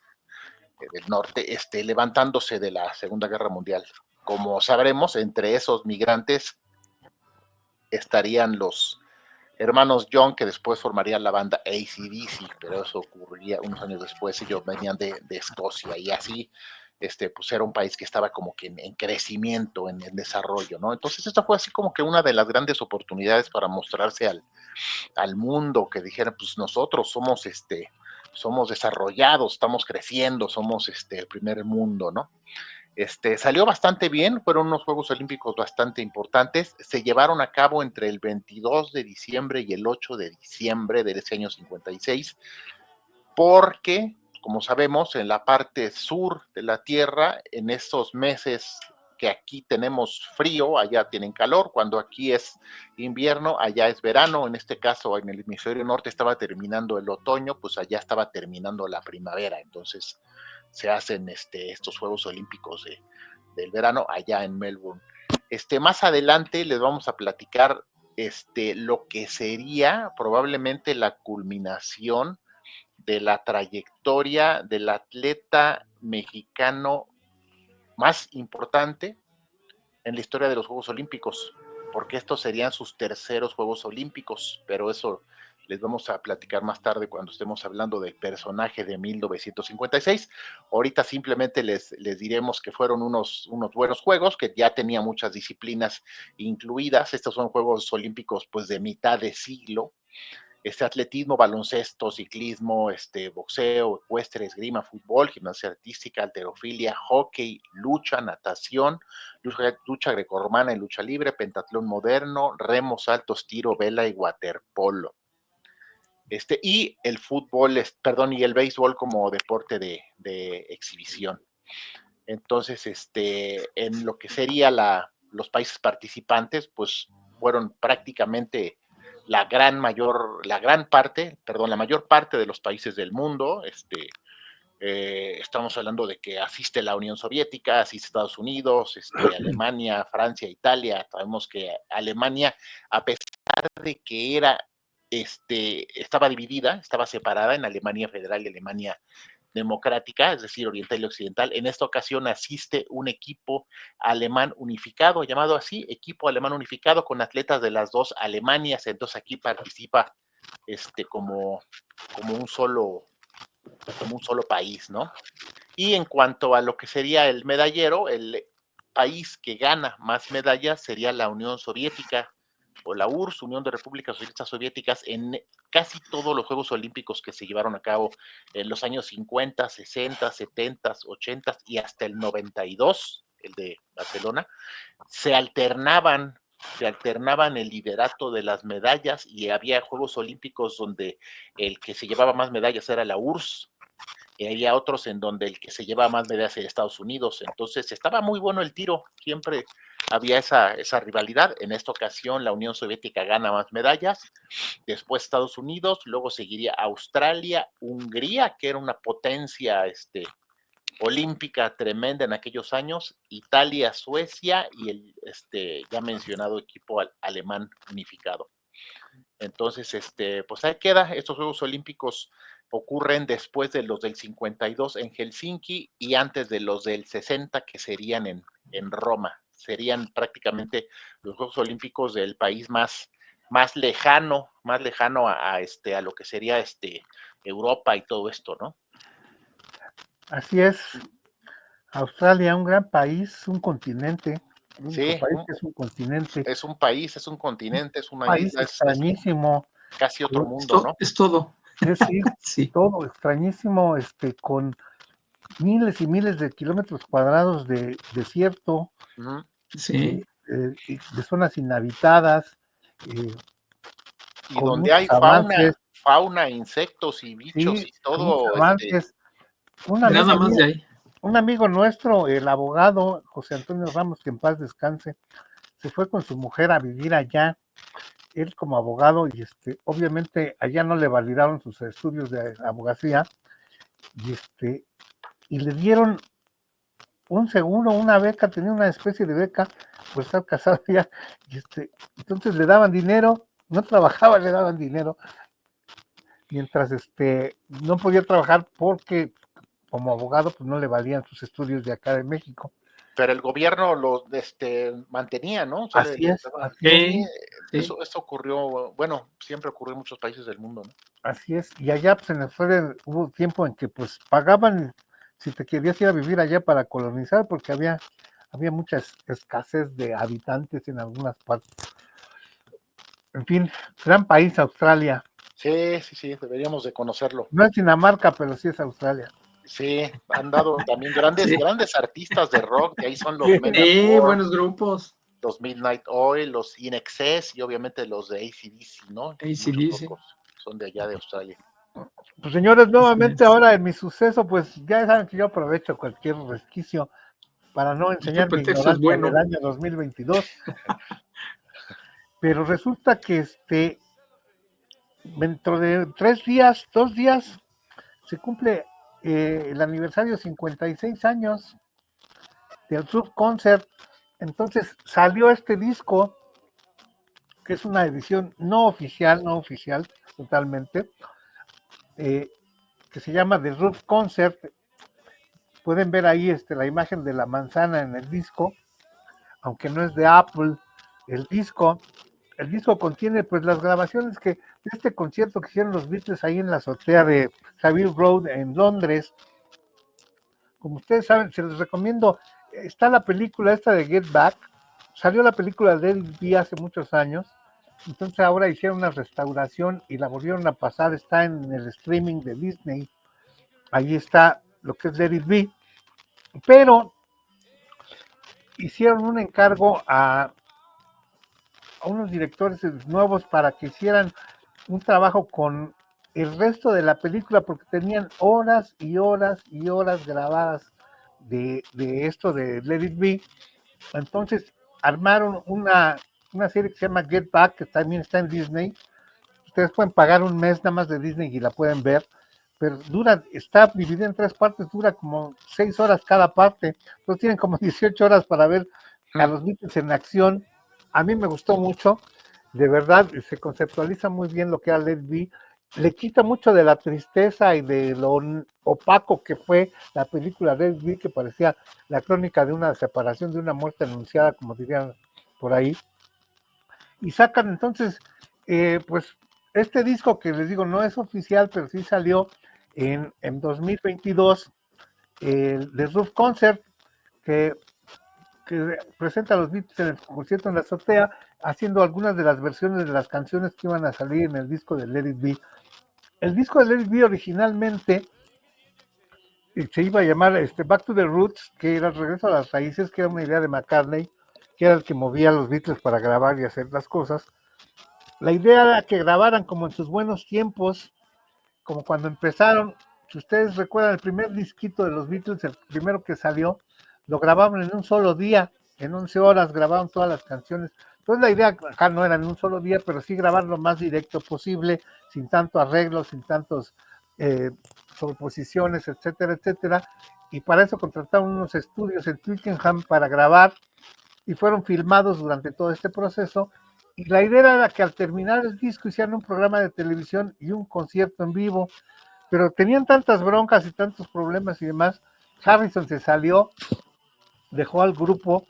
del Norte, levantándose de la Segunda Guerra Mundial. Como sabremos, entre esos migrantes estarían los hermanos Young, que después formarían la banda AC/DC, pero eso ocurriría unos años después. Ellos venían de Escocia, y así pues era un país que estaba como que en crecimiento, en desarrollo, ¿no? Entonces esta fue así como que una de las grandes oportunidades para mostrarse al mundo, que dijeran, pues nosotros somos desarrollados, estamos creciendo, somos el primer mundo, ¿no? Salió bastante bien, fueron unos Juegos Olímpicos bastante importantes, se llevaron a cabo entre el 22 de diciembre y el 8 de diciembre de ese año 56, porque, como sabemos, en la parte sur de la Tierra, en esos meses que aquí tenemos frío, allá tienen calor. Cuando aquí es invierno, allá es verano. En este caso, en el hemisferio norte estaba terminando el otoño, pues allá estaba terminando la primavera. Entonces se hacen estos Juegos Olímpicos del verano allá en Melbourne. Más adelante les vamos a platicar lo que sería probablemente la culminación de la trayectoria del atleta mexicano más importante en la historia de los Juegos Olímpicos, porque estos serían sus terceros Juegos Olímpicos, pero eso les vamos a platicar más tarde cuando estemos hablando del personaje de 1956. Ahorita simplemente les diremos que fueron unos buenos juegos, que ya tenía muchas disciplinas incluidas. Estos son Juegos Olímpicos pues de mitad de siglo. Atletismo, baloncesto, ciclismo, boxeo, ecuestre, esgrima, fútbol, gimnasia artística, halterofilia, hockey, lucha, natación, lucha grecorromana y lucha libre, pentatlón moderno, remo, saltos, tiro, vela y waterpolo. Y el fútbol, y el béisbol como deporte de exhibición. Entonces, en lo que sería los países participantes, pues fueron prácticamente la mayor parte de los países del mundo. Estamos hablando de que asiste la Unión Soviética, asiste Estados Unidos, Alemania, Francia, Italia. Sabemos que Alemania, a pesar de que estaba dividida, estaba separada en Alemania Federal y Alemania Democrática, es decir, oriental y occidental. En esta ocasión asiste un equipo alemán unificado, llamado así, equipo alemán unificado, con atletas de las dos Alemanias. Entonces aquí participa como un solo país, ¿no? Y en cuanto a lo que sería el medallero, el país que gana más medallas sería la Unión Soviética, o la URSS, Unión de Repúblicas Socialistas Soviéticas, en casi todos los Juegos Olímpicos que se llevaron a cabo en los años 50, 60, 70, 80 y hasta el 92, el de Barcelona. Se alternaban el liderato de las medallas, y había Juegos Olímpicos donde el que se llevaba más medallas era la URSS, y había otros en donde el que se llevaba más medallas era Estados Unidos. Entonces estaba muy bueno el tiro, siempre había esa rivalidad. En esta ocasión la Unión Soviética gana más medallas, después Estados Unidos, luego seguiría Australia, Hungría, que era una potencia olímpica tremenda en aquellos años, Italia, Suecia y el ya mencionado equipo alemán unificado. Entonces, pues ahí queda. Estos Juegos Olímpicos ocurren después de los del 52 en Helsinki y antes de los del 60, que serían en Roma. Serían prácticamente los Juegos Olímpicos del país más lejano a lo que sería Europa y todo esto, ¿no? Así es. Australia, un gran país, un continente. Sí, país que es un continente. Es un país, es un continente, es una país isla, extrañísimo. Es casi otro mundo, ¿no? Es todo. Sí, Sí. Todo extrañísimo, con miles y miles de kilómetros cuadrados de desierto, Sí. de zonas inhabitadas, y con donde hay fauna, insectos y bichos y todo. Avances. Nada más de ahí. Un amigo nuestro, el abogado José Antonio Ramos, que en paz descanse, se fue con su mujer a vivir allá, él como abogado, y obviamente allá no le validaron sus estudios de abogacía, y le dieron un seguro, una beca, tenía una especie de beca, pues estar casado ya, entonces le daban dinero, no trabajaba, le daban dinero, mientras no podía trabajar porque como abogado pues no le valían sus estudios de acá de México. Pero el gobierno lo mantenía, ¿no? O sea, así es. Eso ocurrió, bueno, siempre ocurrió en muchos países del mundo, ¿no? Así es, y allá pues en Australia hubo tiempo en que pues pagaban si te querías ir a vivir allá para colonizar, porque había mucha escasez de habitantes en algunas partes. En fin, gran país Australia. Sí, deberíamos de conocerlo. No es Dinamarca, pero sí es Australia. Sí, han dado también grandes artistas de rock, que ahí son los buenos grupos. Los Midnight Oil, los In Excess y obviamente los de AC/DC, ¿no? AC/DC. Son de allá de Australia. Pues señores, nuevamente ahora en mi suceso, pues ya saben que yo aprovecho cualquier resquicio para no enseñar mi ignorancia del año 2022. Pero resulta que dentro de 2 días, se cumple el aniversario 56 años del Rock Concert. Entonces salió este disco, que es una edición no oficial totalmente, que se llama The Rock Concert. Pueden ver ahí la imagen de la manzana en el disco, aunque no es de Apple el disco. el disco contiene pues las grabaciones de este concierto que hicieron los Beatles ahí en la azotea de Savile Road en Londres. Como ustedes saben, se les recomiendo, está la película esta de Get Back, salió la película de Let It Be hace muchos años, entonces ahora hicieron una restauración y la volvieron a pasar, está en el streaming de Disney, ahí está lo que es Let It Be, pero hicieron un encargo a unos directores nuevos para que hicieran un trabajo con el resto de la película, porque tenían horas y horas y horas grabadas de esto de Let It Be. Entonces armaron una serie que se llama Get Back, que también está en Disney. Ustedes pueden pagar un mes nada más de Disney y la pueden ver, pero está dividida en 3 partes, dura como 6 horas cada parte, entonces tienen como 18 horas para ver a los Beatles en acción. A mí me gustó mucho, de verdad, se conceptualiza muy bien lo que era Let It Be, le quita mucho de la tristeza y de lo opaco que fue la película Let It Be, que parecía la crónica de una separación, de una muerte anunciada, como dirían por ahí, y sacan entonces, pues, este disco que les digo no es oficial, pero sí salió en 2022, el The Roof Concert, que presenta a los Beatles en el concierto en la azotea, haciendo algunas de las versiones de las canciones que iban a salir en el disco de Let It Be. El disco de Let It Be originalmente se iba a llamar Back to the Roots, que era el regreso a las raíces, que era una idea de McCartney, que era el que movía a los Beatles para grabar y hacer las cosas. La idea era que grabaran como en sus buenos tiempos, como cuando empezaron. Si ustedes recuerdan el primer disquito de los Beatles, el primero que salió, lo grababan en un solo día, en 11 horas grababan todas las canciones. Entonces la idea acá no era en un solo día, pero sí grabar lo más directo posible, sin tanto arreglo, sin tantos sobreposiciones, etcétera, etcétera. Y para eso contrataron unos estudios en Twickenham para grabar, y fueron filmados durante todo este proceso. Y la idea era que al terminar el disco hicieran un programa de televisión y un concierto en vivo, pero tenían tantas broncas y tantos problemas y demás. Harrison se salió, dejó al grupo,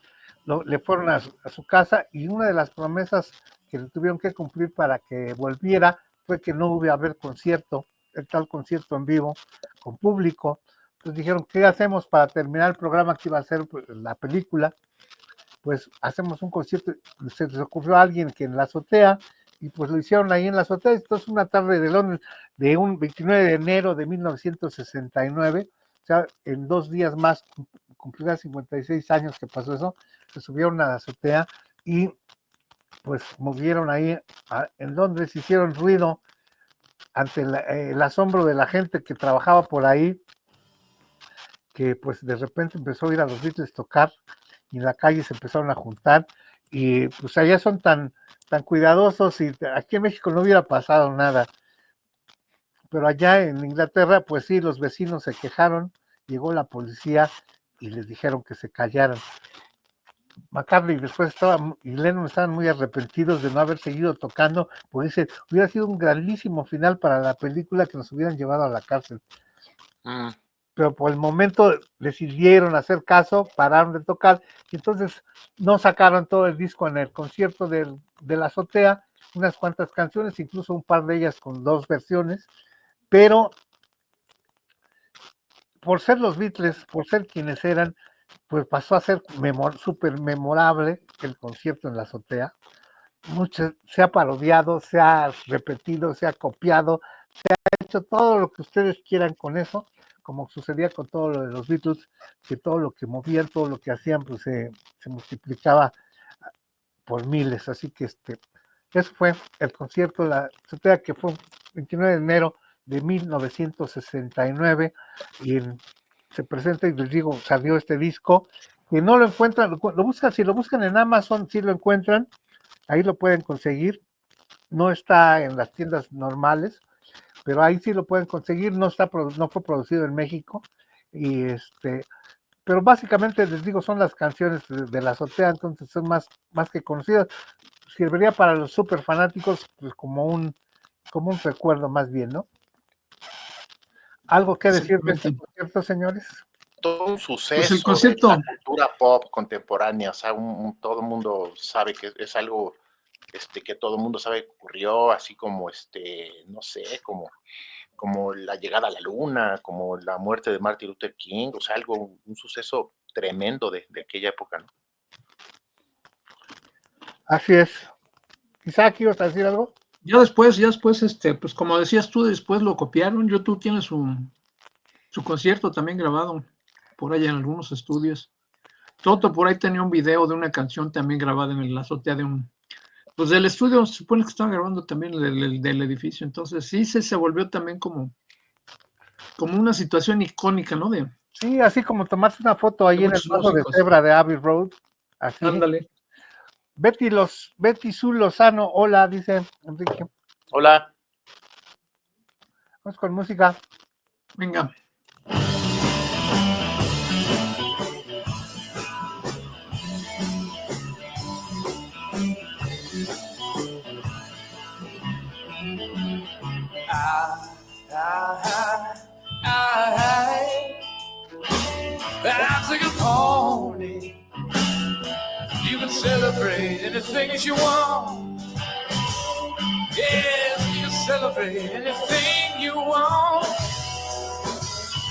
le fueron a su casa, y una de las promesas que le tuvieron que cumplir para que volviera fue que no hubiera haber concierto, el tal concierto en vivo con público. Entonces dijeron, ¿qué hacemos para terminar el programa que iba a ser la película? Pues hacemos un concierto. Se les ocurrió a alguien que en la azotea, y pues lo hicieron ahí en la azotea. Entonces una tarde de Londres, de un 29 de enero de 1969, o sea, en 2 días más cumplirá 56 años que pasó eso, se subieron a la azotea y pues movieron ahí en Londres, hicieron ruido ante el asombro de la gente que trabajaba por ahí, que pues de repente empezó a oír a los Beatles tocar, y en la calle se empezaron a juntar, y pues allá son tan cuidadosos, y aquí en México no hubiera pasado nada, pero allá en Inglaterra pues sí, los vecinos se quejaron, llegó la policía y les dijeron que se callaran. McCartney después y Lennon estaban muy arrepentidos de no haber seguido tocando, porque hubiera sido un grandísimo final para la película, que nos hubieran llevado a la cárcel. Pero por el momento decidieron hacer caso, pararon de tocar, y entonces no sacaron todo el disco en el concierto de la azotea, unas cuantas canciones, incluso un par de ellas con 2 versiones, pero por ser los Beatles, por ser quienes eran, pues pasó a ser súper memorable el concierto en la azotea. Se ha parodiado, se ha repetido, se ha copiado, se ha hecho todo lo que ustedes quieran con eso, como sucedía con todo lo de los Beatles, que todo lo que movían, todo lo que hacían, pues se multiplicaba por miles. Así que eso fue el concierto de la azotea, que fue el 29 de enero de 1969, y se presenta, y les digo, salió este disco, que no lo encuentran, si lo buscan en Amazon, sí lo encuentran, ahí lo pueden conseguir, no está en las tiendas normales, pero ahí sí lo pueden conseguir, no fue producido en México, y pero básicamente les digo, son las canciones de la azotea, entonces son más que conocidas. Serviría para los super fanáticos, pues como un recuerdo más bien, ¿no? ¿Algo que decir de este concierto, señores? Todo un suceso pues el concepto de la cultura pop contemporánea, o sea, todo el mundo sabe que es algo que todo el mundo sabe que ocurrió, así como, no sé, como la llegada a la luna, como la muerte de Martin Luther King, o sea, un suceso tremendo de aquella época, ¿no? Así es. Isaac, ¿ibas a decir algo? Ya después, pues como decías tú, después lo copiaron. YouTube tiene su concierto también grabado por ahí en algunos estudios. Toto por ahí tenía un video de una canción también grabada en la azotea pues del estudio, se supone que estaban grabando también del edificio. Entonces sí se volvió también como una situación icónica, ¿no? Sí, así como tomaste una foto ahí en el muchos paso de músicos. cebra de Abbey Road. Así. Ándale. Betty Su Lozano, hola, dice Enrique. Hola. Vamos con música. Venga. That's like a pony. You can celebrate anything that you want. Yes, you can celebrate anything you want.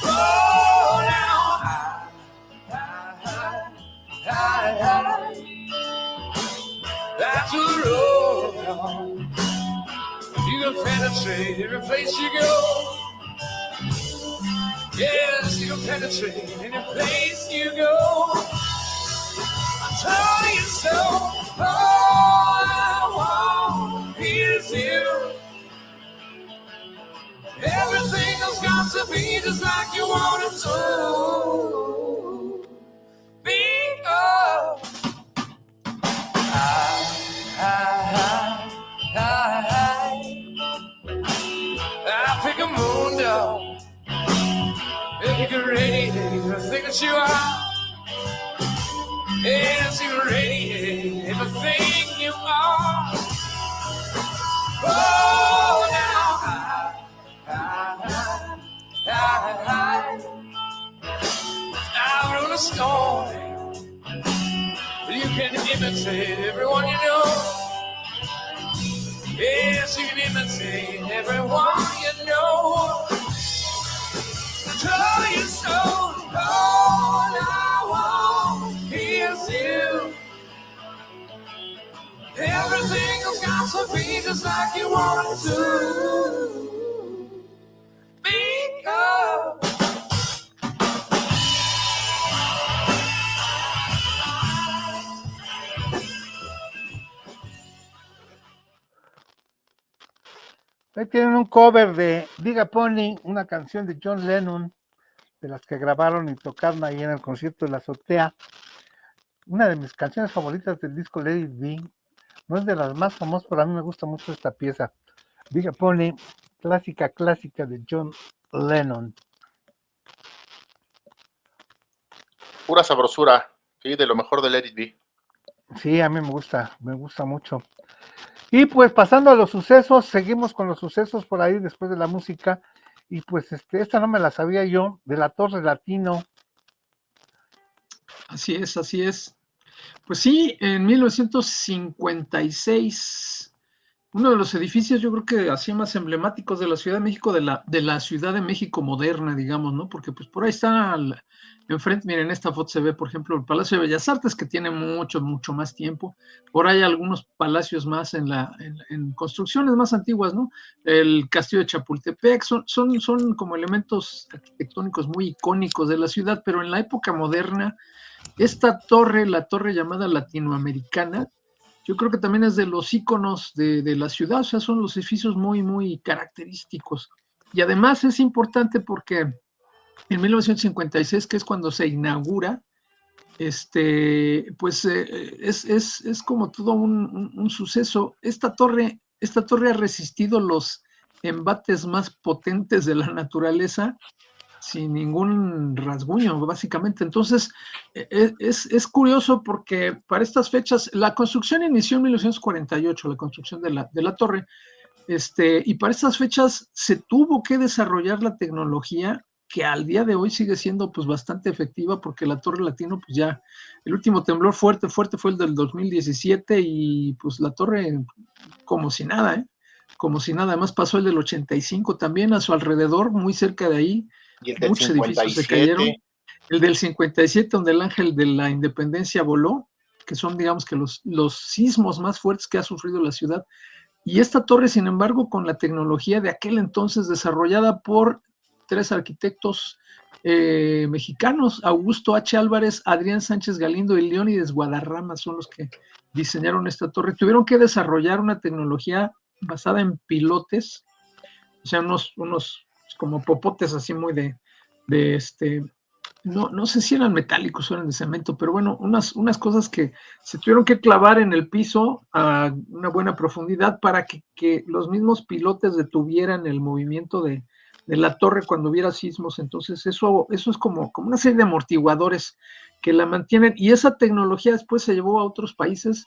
Oh, now high. That's the road. You can penetrate every place you go. Yes, you can penetrate any place you go. I told you so. All I want is you. Everything has got to be just like you want it to be. Oh. I pick a moon dog. You can radiate everything that you are. Yes, you can radiate everything you are. Oh, now I wrote a story. You can imitate everyone you know. Yes, you can imitate everyone you know. Tell you so. All I want is you. Everything has got to be just like you want it to be. Oh. Ahí tienen un cover de Diga Pony, una canción de John Lennon, de las que grabaron y tocaron ahí en el concierto de la azotea. Una de mis canciones favoritas del disco Let It Be. No es de las más famosas, pero a mí me gusta mucho esta pieza. Diga Pony, clásica de John Lennon. Pura sabrosura, sí, de lo mejor de Let It Be. Sí, a mí me gusta mucho. Y pues pasando a los sucesos, seguimos con los sucesos por ahí después de la música. Y pues esta no me la sabía yo, de la Torre Latino. Así es. Pues sí, en 1956, uno de los edificios, yo creo que así más emblemáticos de la Ciudad de México, de la Ciudad de México moderna, digamos, ¿no? Porque pues por ahí está enfrente, miren, en esta foto se ve, por ejemplo, el Palacio de Bellas Artes, que tiene mucho más tiempo. Por ahí algunos palacios más en construcciones más antiguas, ¿no? El Castillo de Chapultepec, son como elementos arquitectónicos muy icónicos de la ciudad, pero en la época moderna, esta torre, la torre llamada Latinoamericana, yo creo que también es de los íconos de la ciudad, o sea, son los edificios muy característicos. Y además es importante porque en 1956, que es cuando se inaugura, pues es como todo un suceso. Esta torre ha resistido los embates más potentes de la naturaleza sin ningún rasguño, básicamente. Entonces, es curioso porque para estas fechas, la construcción inició en 1948, la construcción de la torre, y para estas fechas se tuvo que desarrollar la tecnología que al día de hoy sigue siendo pues bastante efectiva, porque la Torre Latino, pues ya, el último temblor fuerte fue el del 2017 y pues la torre como si nada, ¿eh? Como si nada. Además pasó el del 85 también a su alrededor, muy cerca de ahí, Y el del muchos edificios se cayeron. 57. El del 57, donde el ángel de la independencia voló, que son, digamos, que los sismos más fuertes que ha sufrido la ciudad. Y esta torre, sin embargo, con la tecnología de aquel entonces desarrollada por 3 arquitectos mexicanos, Augusto H. Álvarez, Adrián Sánchez Galindo y Leónides Guadarrama, son los que diseñaron esta torre. Tuvieron que desarrollar una tecnología basada en pilotes, o sea, unos como popotes así muy de no sé si eran metálicos o eran de cemento, pero bueno, unas cosas que se tuvieron que clavar en el piso a una buena profundidad para que los mismos pilotes detuvieran el movimiento de la torre cuando hubiera sismos. Entonces eso es como una serie de amortiguadores que la mantienen, y esa tecnología después se llevó a otros países.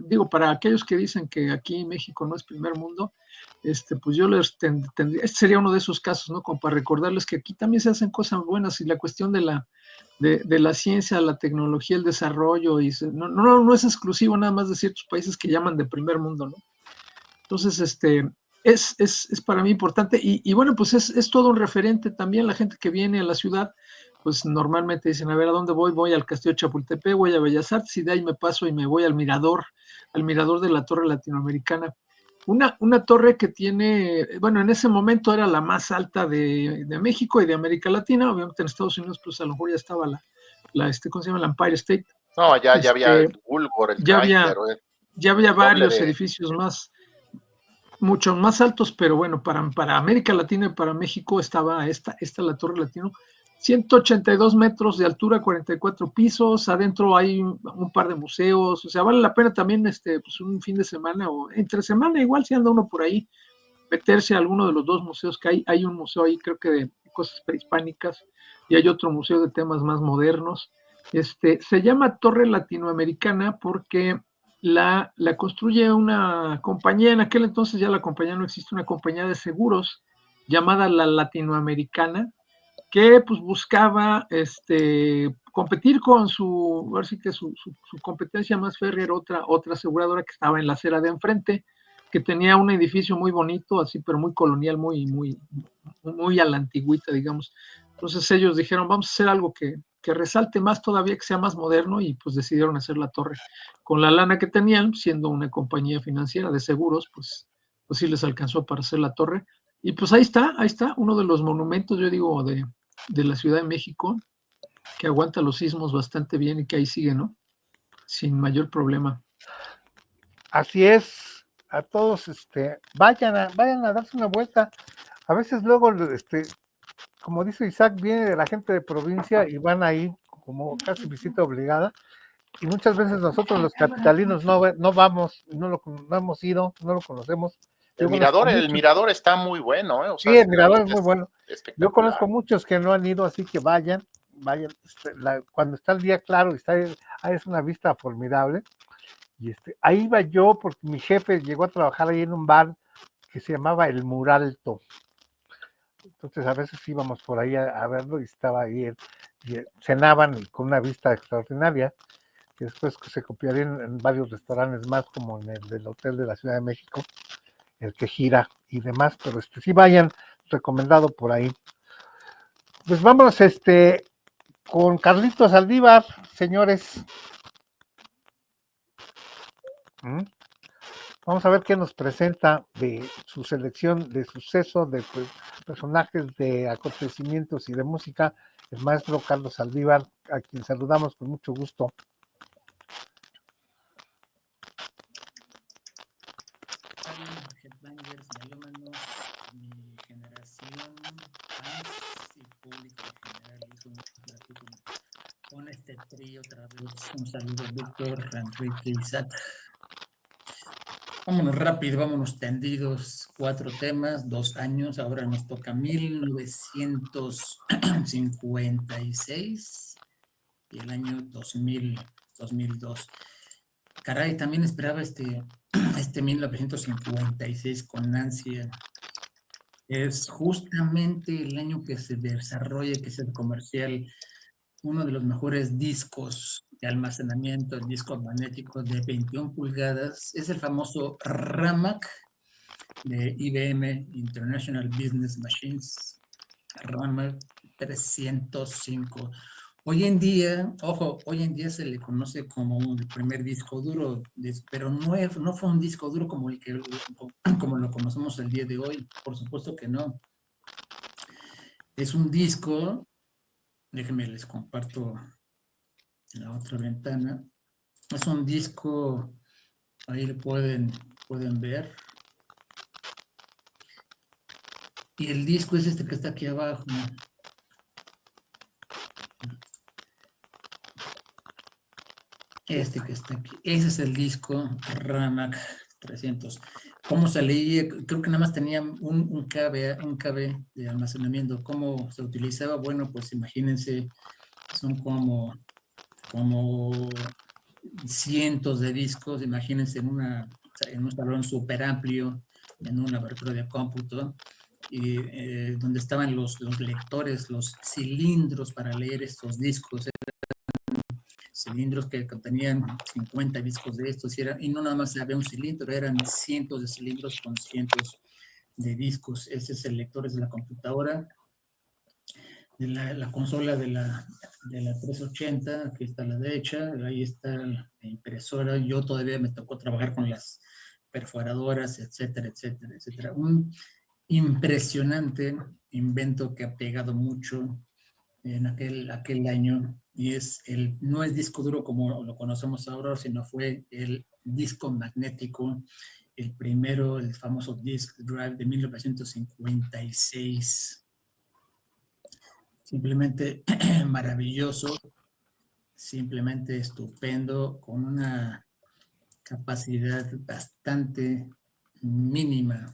Digo, para aquellos que dicen que aquí México no es primer mundo, pues yo les tendría, este sería uno de esos casos, ¿no? Como para recordarles que aquí también se hacen cosas buenas, y la cuestión de la ciencia, la tecnología, el desarrollo, y no es exclusivo nada más de ciertos países que llaman de primer mundo, ¿no? Entonces, es para mí importante, y bueno, pues es todo un referente también. La gente que viene a la ciudad, pues normalmente dicen, a ver, ¿a dónde voy? Voy al Castillo de Chapultepec, voy a Bellas Artes, y de ahí me paso y me voy al mirador de la Torre Latinoamericana. Una torre que tiene, bueno, en ese momento era la más alta de México y de América Latina. Obviamente en Estados Unidos, pues a lo mejor ya estaba ¿cómo se llama? La Empire State. No, ya había el Woolworth, el ya Chrysler, había el doble varios edificios mucho más altos, pero bueno, para América Latina y para México estaba esta la Torre Latino, 182 metros de altura, 44 pisos, adentro hay un par de museos. O sea, vale la pena también pues un fin de semana o entre semana, igual si anda uno por ahí, meterse a alguno de los 2 museos que hay. Hay un museo ahí, creo que de cosas prehispánicas, y hay otro museo de temas más modernos. Se llama Torre Latinoamericana porque la construye una compañía. En aquel entonces ya la compañía no existe, una compañía de seguros llamada La Latinoamericana, que pues buscaba competir con así que su competencia más férrea era otra aseguradora que estaba en la acera de enfrente, que tenía un edificio muy bonito, así, pero muy colonial, muy a la antigüita, digamos. Entonces ellos dijeron, vamos a hacer algo que resalte más todavía, que sea más moderno, y pues decidieron hacer la torre. Con la lana que tenían, siendo una compañía financiera de seguros, pues sí les alcanzó para hacer la torre. Y pues ahí está, uno de los monumentos, yo digo, de la Ciudad de México, que aguanta los sismos bastante bien y que ahí sigue, ¿no? Sin mayor problema. Así es, a todos, vayan a darse una vuelta. A veces luego, como dice Isaac, viene la gente de provincia y van ahí como casi visita obligada, y muchas veces nosotros los capitalinos no vamos, no hemos ido, no lo conocemos. El mirador está muy bueno, ¿eh? O sea, sí, el mirador es muy bueno. Yo conozco espectacular. muchos que no han ido, así que vayan, cuando está el día claro, es una vista formidable. Y ahí iba yo porque mi jefe llegó a trabajar ahí en un bar que se llamaba El Muralto. Entonces a veces íbamos por ahí a verlo, y estaba ahí, cenaban con una vista extraordinaria, que después se copiaría en varios restaurantes más, como en el del Hotel de la Ciudad de México, el que gira y demás. Pero sí vayan, recomendado por ahí. Pues vámonos con Carlitos Saldívar, señores. Vamos a ver qué nos presenta de su selección de suceso, de personajes, de acontecimientos y de música, el maestro Carlos Saldívar, a quien saludamos con mucho gusto. Headbangers, melómanos, mi generación, fans y público en general. Es un gusto con este trío otra vez. Un saludo, Víctor, Enrique, Isaac. Vámonos rápido, vámonos tendidos. 4 temas, 2 años. Ahora nos toca 1956 y el año 2002. Caray, también esperaba este 1956 con ansia. Es justamente el año que se desarrolla, que se comercial, uno de los mejores discos de almacenamiento, el disco magnético de 21 pulgadas, es el famoso RAMAC de IBM International Business Machines, RAMAC 305. Hoy en día, ojo, hoy en día se le conoce como el primer disco duro, pero no fue un disco duro como como lo conocemos el día de hoy, por supuesto que no. Es un disco, déjenme les comparto la otra ventana. Es un disco, ahí lo pueden ver. Y el disco es este que está aquí abajo. Este que está aquí. Ese es el disco RAMAC 300. ¿Cómo se leía? Creo que nada más tenía un KB de almacenamiento. ¿Cómo se utilizaba? Bueno, pues imagínense, son como cientos de discos, imagínense en un salón súper amplio, en un laboratorio de cómputo, y donde estaban los lectores, los cilindros para leer estos discos, cilindros que contenían 50 discos de estos, y no nada más había un cilindro, eran cientos de cilindros con cientos de discos. Ese es el lector, es la computadora, de la consola de la 380, aquí está a la derecha, ahí está la impresora. Yo todavía me tocó trabajar con las perforadoras, etcétera, etcétera, etcétera. Un impresionante invento que ha pegado mucho en aquel año, y no es disco duro como lo conocemos ahora, sino fue el disco magnético, el primero, el famoso Disk Drive de 1956. Simplemente maravilloso, simplemente estupendo, con una capacidad bastante mínima.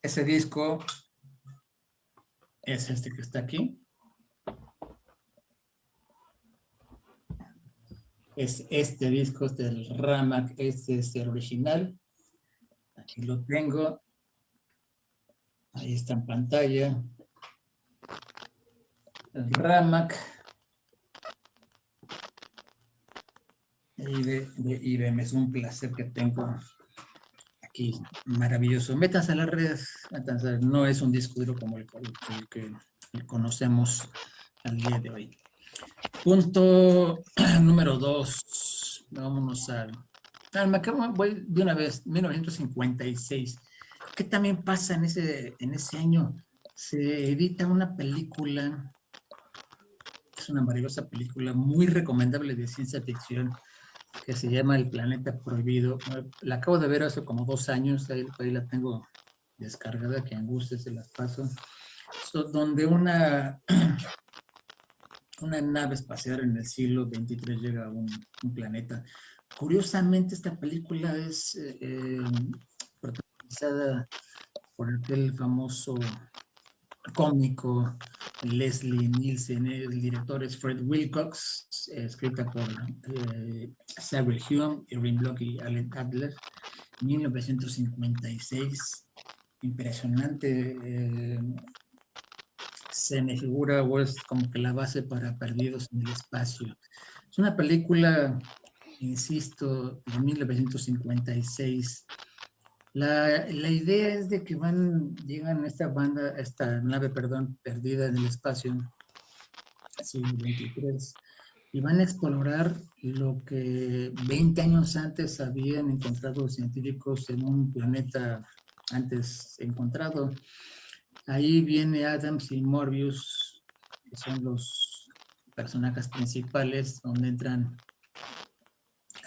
Ese disco es este que está aquí. Es este disco, este del RAMAC, este es el original. Aquí lo tengo. Ahí está en pantalla. El RAMAC de IBM. Es un placer que tengo aquí, maravilloso. Métanse a las redes, no es un disco duro como el que conocemos al día de hoy. Punto número 2. Vámonos voy de una vez, 1956. ¿Qué también pasa en ese año? Se edita una película, es una maravillosa película, muy recomendable de ciencia ficción, que se llama El Planeta Prohibido. La acabo de ver hace como 2 años, ahí la tengo descargada, que angustia se las paso. Donde una nave espacial en el siglo XXIII llega a un planeta. Curiosamente, esta película es protagonizada por aquel famoso cómico Leslie Nielsen. El director es Fred Wilcox, escrita por Samuel Hume, Irving Bloch y Alan Adler, 1956. Impresionante. Se me figura, o es como que la base para Perdidos en el Espacio. Es una película, insisto, de 1956. La idea es de que llegan esta nave, perdida en el espacio, siglo XXIII, y van a explorar lo que 20 años antes habían encontrado científicos en un planeta antes encontrado. Ahí viene Adams y Morbius, que son los personajes principales, donde entran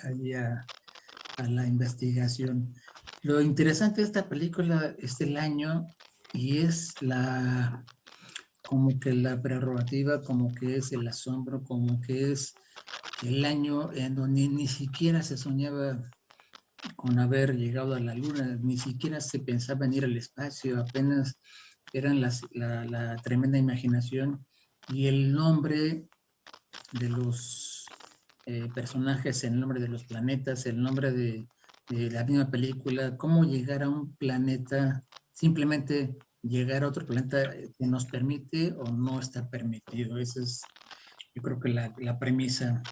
allí a la investigación. Lo interesante de esta película es el año, y es como que la prerrogativa, como que es el asombro, como que es el año en donde ni siquiera se soñaba con haber llegado a la luna, ni siquiera se pensaba en ir al espacio, apenas eran la tremenda imaginación y el nombre de los personajes, el nombre de los planetas, el nombre de la misma película, cómo llegar a un planeta simplemente llegar a otro planeta que nos permite o no está permitido. Esa es, yo creo que la premisa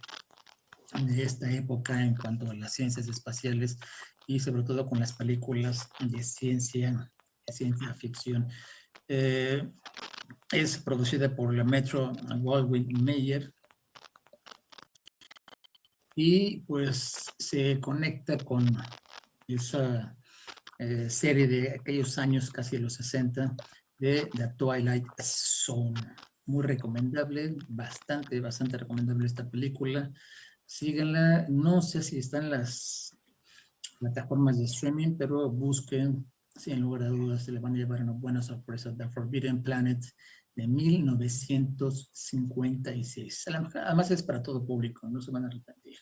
de esta época en cuanto a las ciencias espaciales y sobre todo con las películas de ciencia ficción. Es producida por la Metro Goldwyn Mayer y pues se conecta con esa serie de aquellos años, casi los 60, de The Twilight Zone. Muy recomendable, bastante recomendable esta película. Síganla, no sé si está en las plataformas de streaming, pero busquen, sin lugar a dudas, se le van a llevar una buena sorpresa. The Forbidden Planet de 1956. Además es para todo público, no se van a arrepentir.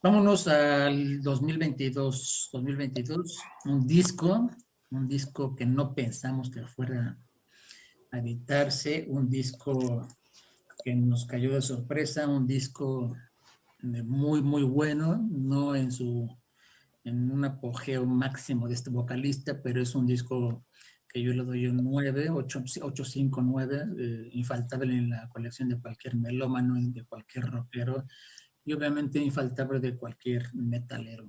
Vámonos al 2022. 2022, un disco que no pensamos que fuera a editarse, un disco que nos cayó de sorpresa, un disco muy, muy bueno, no en un apogeo máximo de este vocalista, pero es un disco que yo le doy un 9, 8.5, 9, infaltable en la colección de cualquier melómano, de cualquier rockero, y obviamente infaltable de cualquier metalero.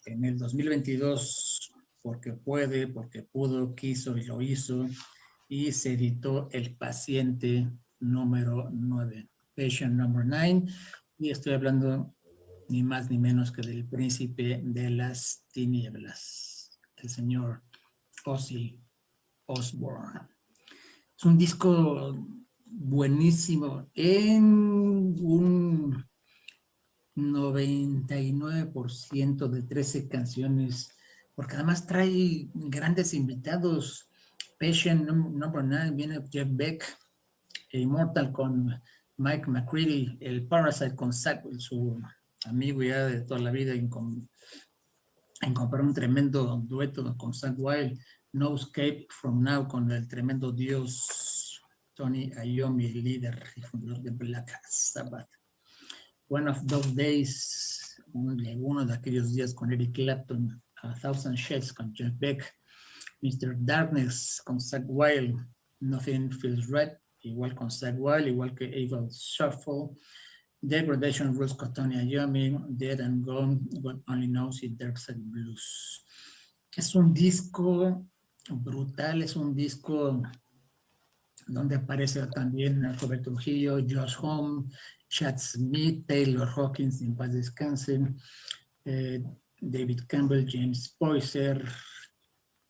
En el 2022, porque puede, porque pudo, quiso y lo hizo, y se editó El Paciente número 9, Patient Number 9, y estoy hablando ni más ni menos que del príncipe de las tinieblas, el señor Ozzy Osbourne. Es un disco buenísimo, en un 99% de 13 canciones, porque además trae grandes invitados. Patient Number 9 viene Jeff Beck, Immortal con Mike McCready, el Parasite con Zach, su amigo ya de toda la vida, en comprar un tremendo dueto con Zach Wild, No Escape From Now con el tremendo dios Tony Iommi, líder y fundador de Black Sabbath. One of Those Days, uno de aquellos días con Eric Clapton, A Thousand Shades con Jeff Beck, Mr. Darkness con Zach Wild, Nothing Feels Right, igual con Zach Wild, igual que Evil Shuffle, Degradation Rules con Tony Iommi, Dead and Gone, God Only Knows y Dark Side Blues. Es un disco brutal, es un disco donde aparece también Robert Trujillo, Josh Homme, Chad Smith, Taylor Hawkins, en paz descansen, David Campbell, James Poyser,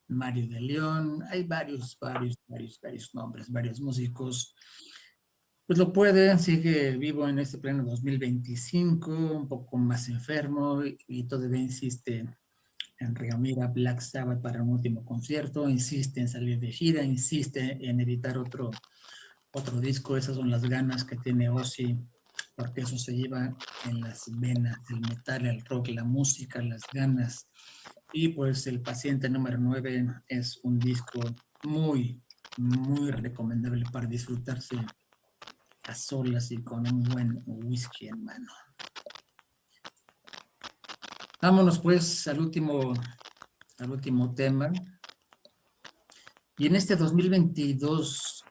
Mario de León. Hay varios nombres, varios músicos. Pues lo pueden, sigue vivo en este pleno 2025, un poco más enfermo y todavía insiste en reunir a Black Sabbath para un último concierto, insiste en salir de gira, insiste en editar otro disco. Esas son las ganas que tiene Ozzy, porque eso se lleva en las venas, el metal, el rock, la música, las ganas. Y pues El Paciente número 9 es un disco muy, muy recomendable para disfrutarse a solas y con un buen whisky en mano. Vámonos pues al último tema. Y en este 2022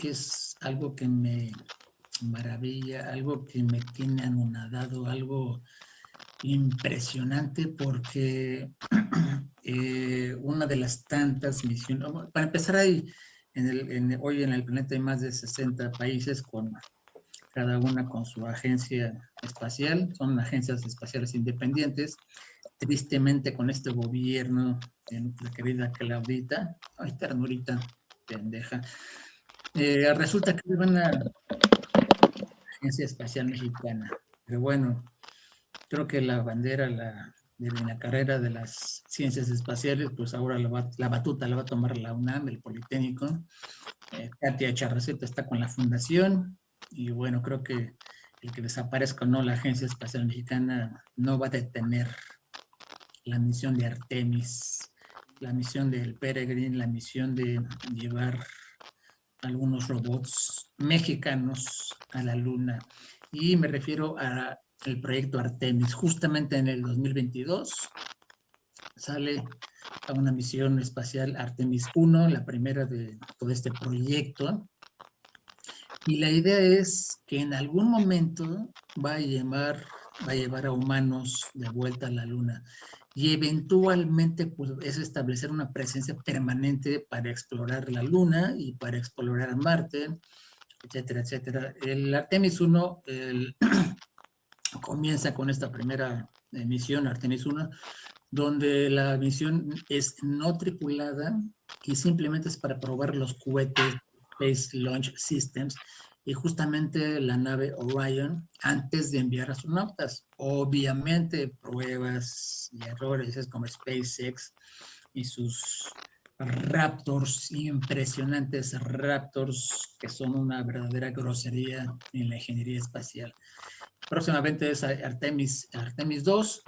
es algo que me maravilla, algo que me tiene anonadado, algo impresionante, porque una de las tantas misiones, para empezar hoy en el planeta hay más de 60 países, con cada una con su agencia espacial, son agencias espaciales independientes. Tristemente, con este gobierno de nuestra querida Claudita, ay, ternurita, pendeja, resulta que van a la Agencia Espacial Mexicana. Pero bueno, creo que la bandera de la carrera de las ciencias espaciales, pues ahora la batuta la va a tomar la UNAM, el Politécnico. Katia Charraceta está con la fundación, y bueno, creo que el que desaparezca o no la Agencia Espacial Mexicana no va a detener la misión de Artemis, la misión del Peregrine, la misión de llevar algunos robots mexicanos a la Luna. Y me refiero al proyecto Artemis. Justamente en el 2022 sale a una misión espacial Artemis 1, la primera de todo este proyecto. Y la idea es que en algún momento va a llevar a humanos de vuelta a la Luna. Y eventualmente pues, es establecer una presencia permanente para explorar la Luna y para explorar Marte, etcétera, etcétera. El Artemis 1 comienza con esta primera misión, Artemis 1, donde la misión es no tripulada y simplemente es para probar los cohetes Space Launch Systems y justamente la nave Orion antes de enviar astronautas. Obviamente pruebas y errores, es como SpaceX y sus Raptors, impresionantes Raptors que son una verdadera grosería en la ingeniería espacial. Próximamente es Artemis 2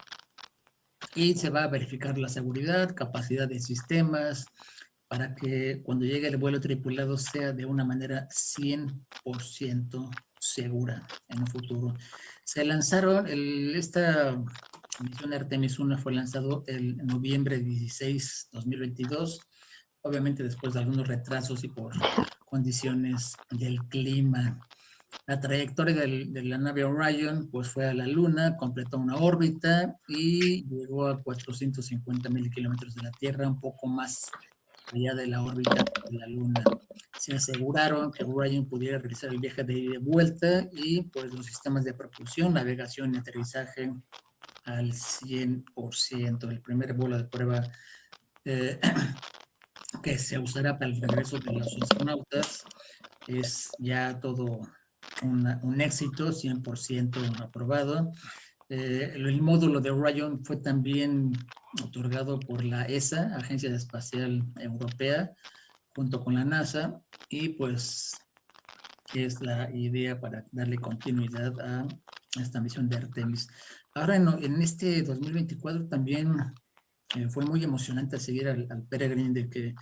y se va a verificar la seguridad, capacidad de sistemas, para que cuando llegue el vuelo tripulado sea de una manera 100% segura en un futuro. Se lanzaron, esta misión Artemis 1 fue lanzado el noviembre 16, 2022, obviamente después de algunos retrasos y por condiciones del clima. La trayectoria de la nave Orion pues fue a la Luna, completó una órbita y llegó a 450,000 kilómetros de la Tierra, un poco más allá de la órbita de la Luna. Se aseguraron que Orion pudiera realizar el viaje de ida y vuelta y pues los sistemas de propulsión, navegación y aterrizaje al 100%. El primer vuelo de prueba que se usará para el regreso de los astronautas es ya todo un éxito, 100% aprobado. El módulo de Orion fue también otorgado por la ESA, Agencia Espacial Europea, junto con la NASA, y pues es la idea para darle continuidad a esta misión de Artemis. Ahora en este 2024 también fue muy emocionante seguir al Peregrine, de que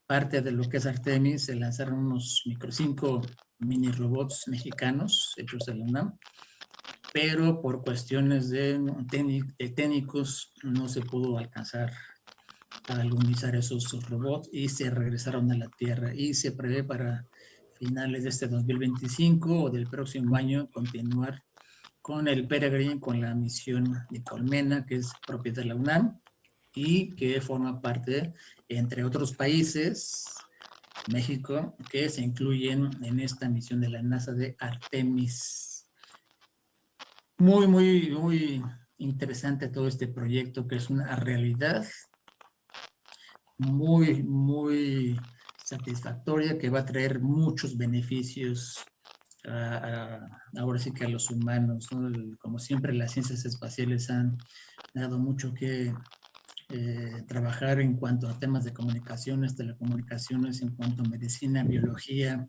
parte de lo que es Artemis se lanzaron unos 5 mini robots mexicanos hechos en la UNAM, pero por cuestiones de técnicos no se pudo alcanzar a alunizar esos robots y se regresaron a la Tierra, y se prevé para finales de este 2025 o del próximo año continuar con el Peregrine, con la misión de Colmena, que es propiedad de la UNAM y que forma parte, entre otros países, México, que se incluyen en esta misión de la NASA de Artemis. Muy, muy, muy interesante todo este proyecto, que es una realidad muy, muy satisfactoria, que va a traer muchos beneficios ahora sí que a los humanos, ¿no? Como siempre, las ciencias espaciales han dado mucho que trabajar en cuanto a temas de comunicaciones, telecomunicaciones, en cuanto a medicina, biología,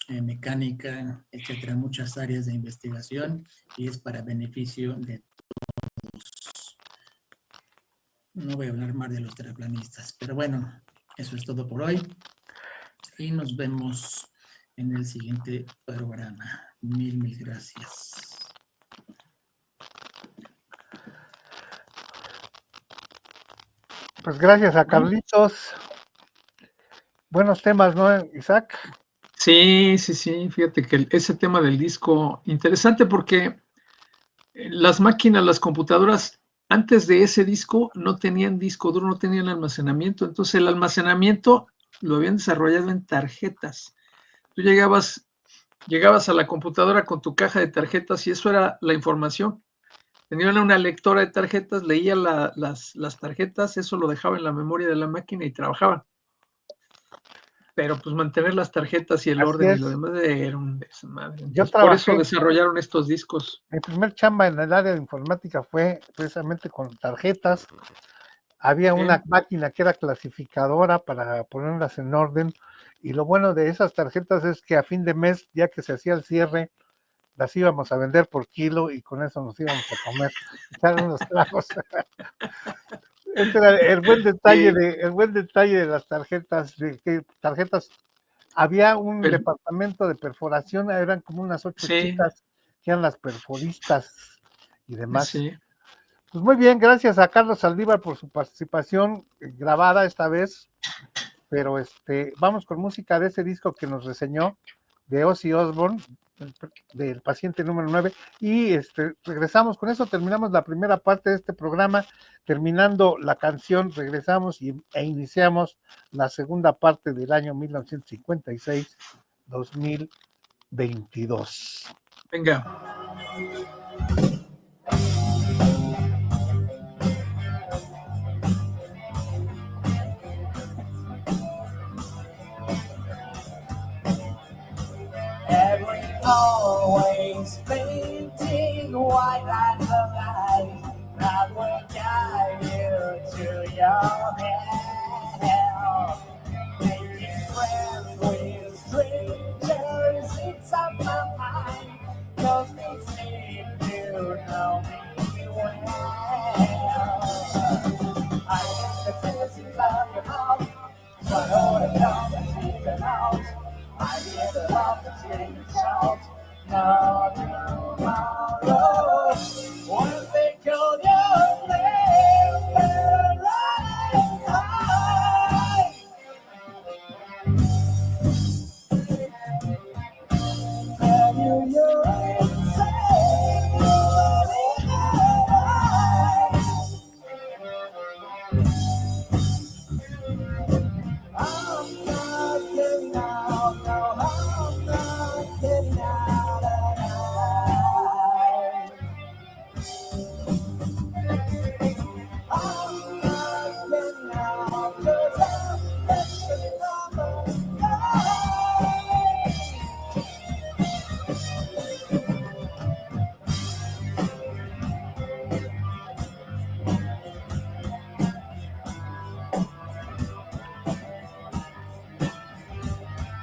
mecánica, etcétera, muchas áreas de investigación, y es para beneficio de todos. No voy a hablar más de los terraplanistas, pero bueno, eso es todo por hoy y nos vemos en el siguiente programa. Mil gracias. Pues gracias a Carlitos. Buenos temas, ¿no, Isaac? Sí, fíjate que ese tema del disco, interesante porque las máquinas, las computadoras, antes de ese disco no tenían disco duro, no tenían almacenamiento, entonces el almacenamiento lo habían desarrollado en tarjetas. Tú llegabas a la computadora con tu caja de tarjetas y eso era la información. Tenían una lectora de tarjetas, leía las tarjetas, eso lo dejaba en la memoria de la máquina y trabajaban. Pero pues mantener las tarjetas y el orden y lo demás era un desmadre. Por eso desarrollaron estos discos. Mi primer chamba en el área de informática fue precisamente con tarjetas. Había una máquina que era clasificadora para ponerlas en orden, y lo bueno de esas tarjetas es que a fin de mes, ya que se hacía el cierre, las íbamos a vender por kilo y con eso nos íbamos a comer, echar unos tragos. Este era el buen detalle de las tarjetas, había un departamento de perforación, eran como unas 8 chicas que eran las perforistas y demás. Pues muy bien, gracias a Carlos Saldívar por su participación grabada esta vez, pero vamos con música de ese disco que nos reseñó de Ozzy Osbourne, del paciente número 9, y regresamos con eso, terminamos la primera parte de este programa, terminando la canción, regresamos e iniciamos la segunda parte del año 1956-2022. Venga. Always painting white like the light that will guide you to your hell. Making friends with strangers, it's on my mind, 'cause they seem to know me well. I get the kisses of your mouth, so I hold it down and keep it out. I hear the love that's getting shout. No tomorrow. When they call your name, better run high. Tell you you're insane, you're in their eyes. I'm not getting out, no, I'm not getting out alive. I'm not getting out, 'cause I'm missing on the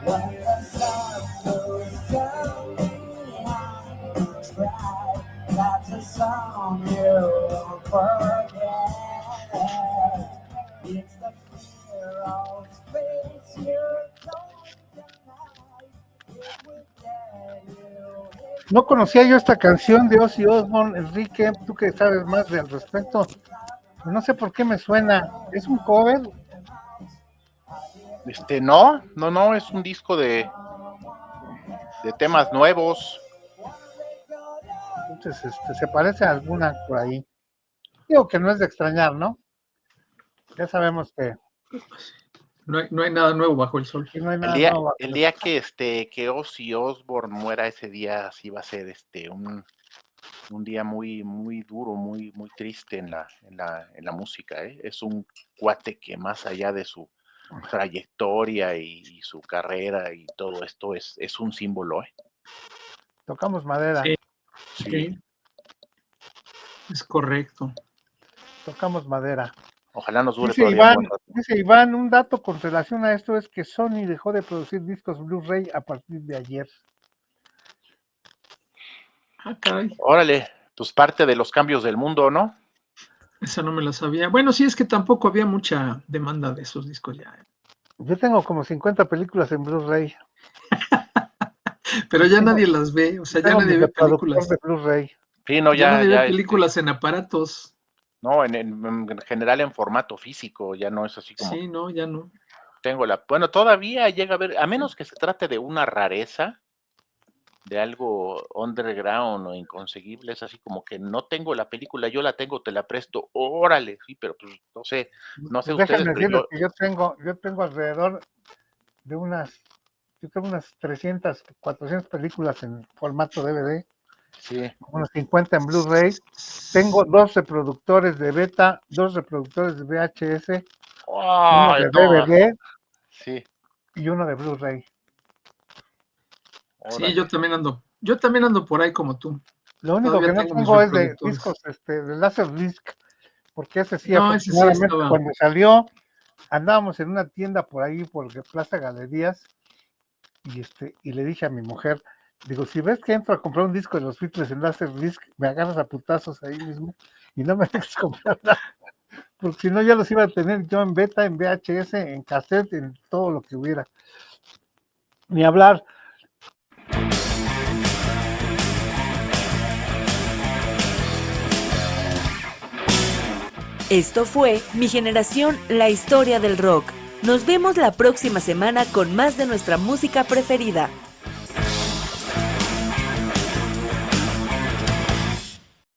when the sun goes down behind the sky, that's a song you won't forget. It's the fear of space you're going tonight. It will get you. No conocía yo esta canción de Ozzy Osbourne, Enrique, tú que sabes más al respecto, no sé por qué me suena, ¿es un cover? No, es un disco de temas nuevos. Entonces, se parece a alguna por ahí. Digo que no es de extrañar, ¿no? Ya sabemos que No hay nada nuevo bajo el sol. no hay nada El día, nuevo. el día que Ozzy Osbourne muera, ese día sí va a ser un día muy, muy duro, muy, muy triste en la música, ¿eh? Es un cuate que más allá de su trayectoria y su carrera y todo esto es un símbolo, ¿eh? Tocamos madera. Sí. Sí. Sí. Es correcto. Tocamos madera. Ojalá nos dure Dice todavía Iván, un buen rato. dice Iván, un dato con relación a esto es que Sony dejó de producir discos Blu-ray a partir de ayer. Ah, caray. Órale, pues parte de los cambios del mundo, ¿no? Esa no me la sabía. Bueno, sí, es que tampoco había mucha demanda de esos discos ya. Yo tengo como 50 películas en Blu-ray. Pero ya nadie las ve, o sea, ya Tengo nadie mi ve reproductor películas. de Blu-ray. Sí, no, Ya nadie ve ya, películas en aparatos. no, en general en formato físico, ya no es así como Sí, no, ya no. bueno, todavía llega a ver, a menos que se trate de una rareza, de algo underground o inconseguible, es así como que no tengo la película, yo la tengo, te la presto, órale, sí, pero pues no sé Pues ustedes, déjenme pero decirles que yo tengo alrededor de unas 300, 400 películas en formato DVD, sí, unos 50 en Blu-ray. Tengo 2 reproductores de beta, 2 reproductores de VHS, uno de DVD sí, y uno de Blu-ray. Sí, órale. yo también ando por ahí como tú. Lo único Todavía que no tengo mis tengo es de reproductores. discos de Laserdisc, porque ese sí, No, ese sí afortunadamente, estaba. cuando salió, andábamos en una tienda por ahí, por Plaza Galerías, y le dije a mi mujer, digo, si ves que entro a comprar un disco de los Beatles en Laserdisc, me agarras a putazos ahí mismo, y no me dejes comprar nada, porque si no ya los iba a tener yo en beta, en VHS, en cassette, en todo lo que hubiera. Ni hablar. Esto fue Mi Generación, la historia del rock. Nos vemos la próxima semana con más de nuestra música preferida.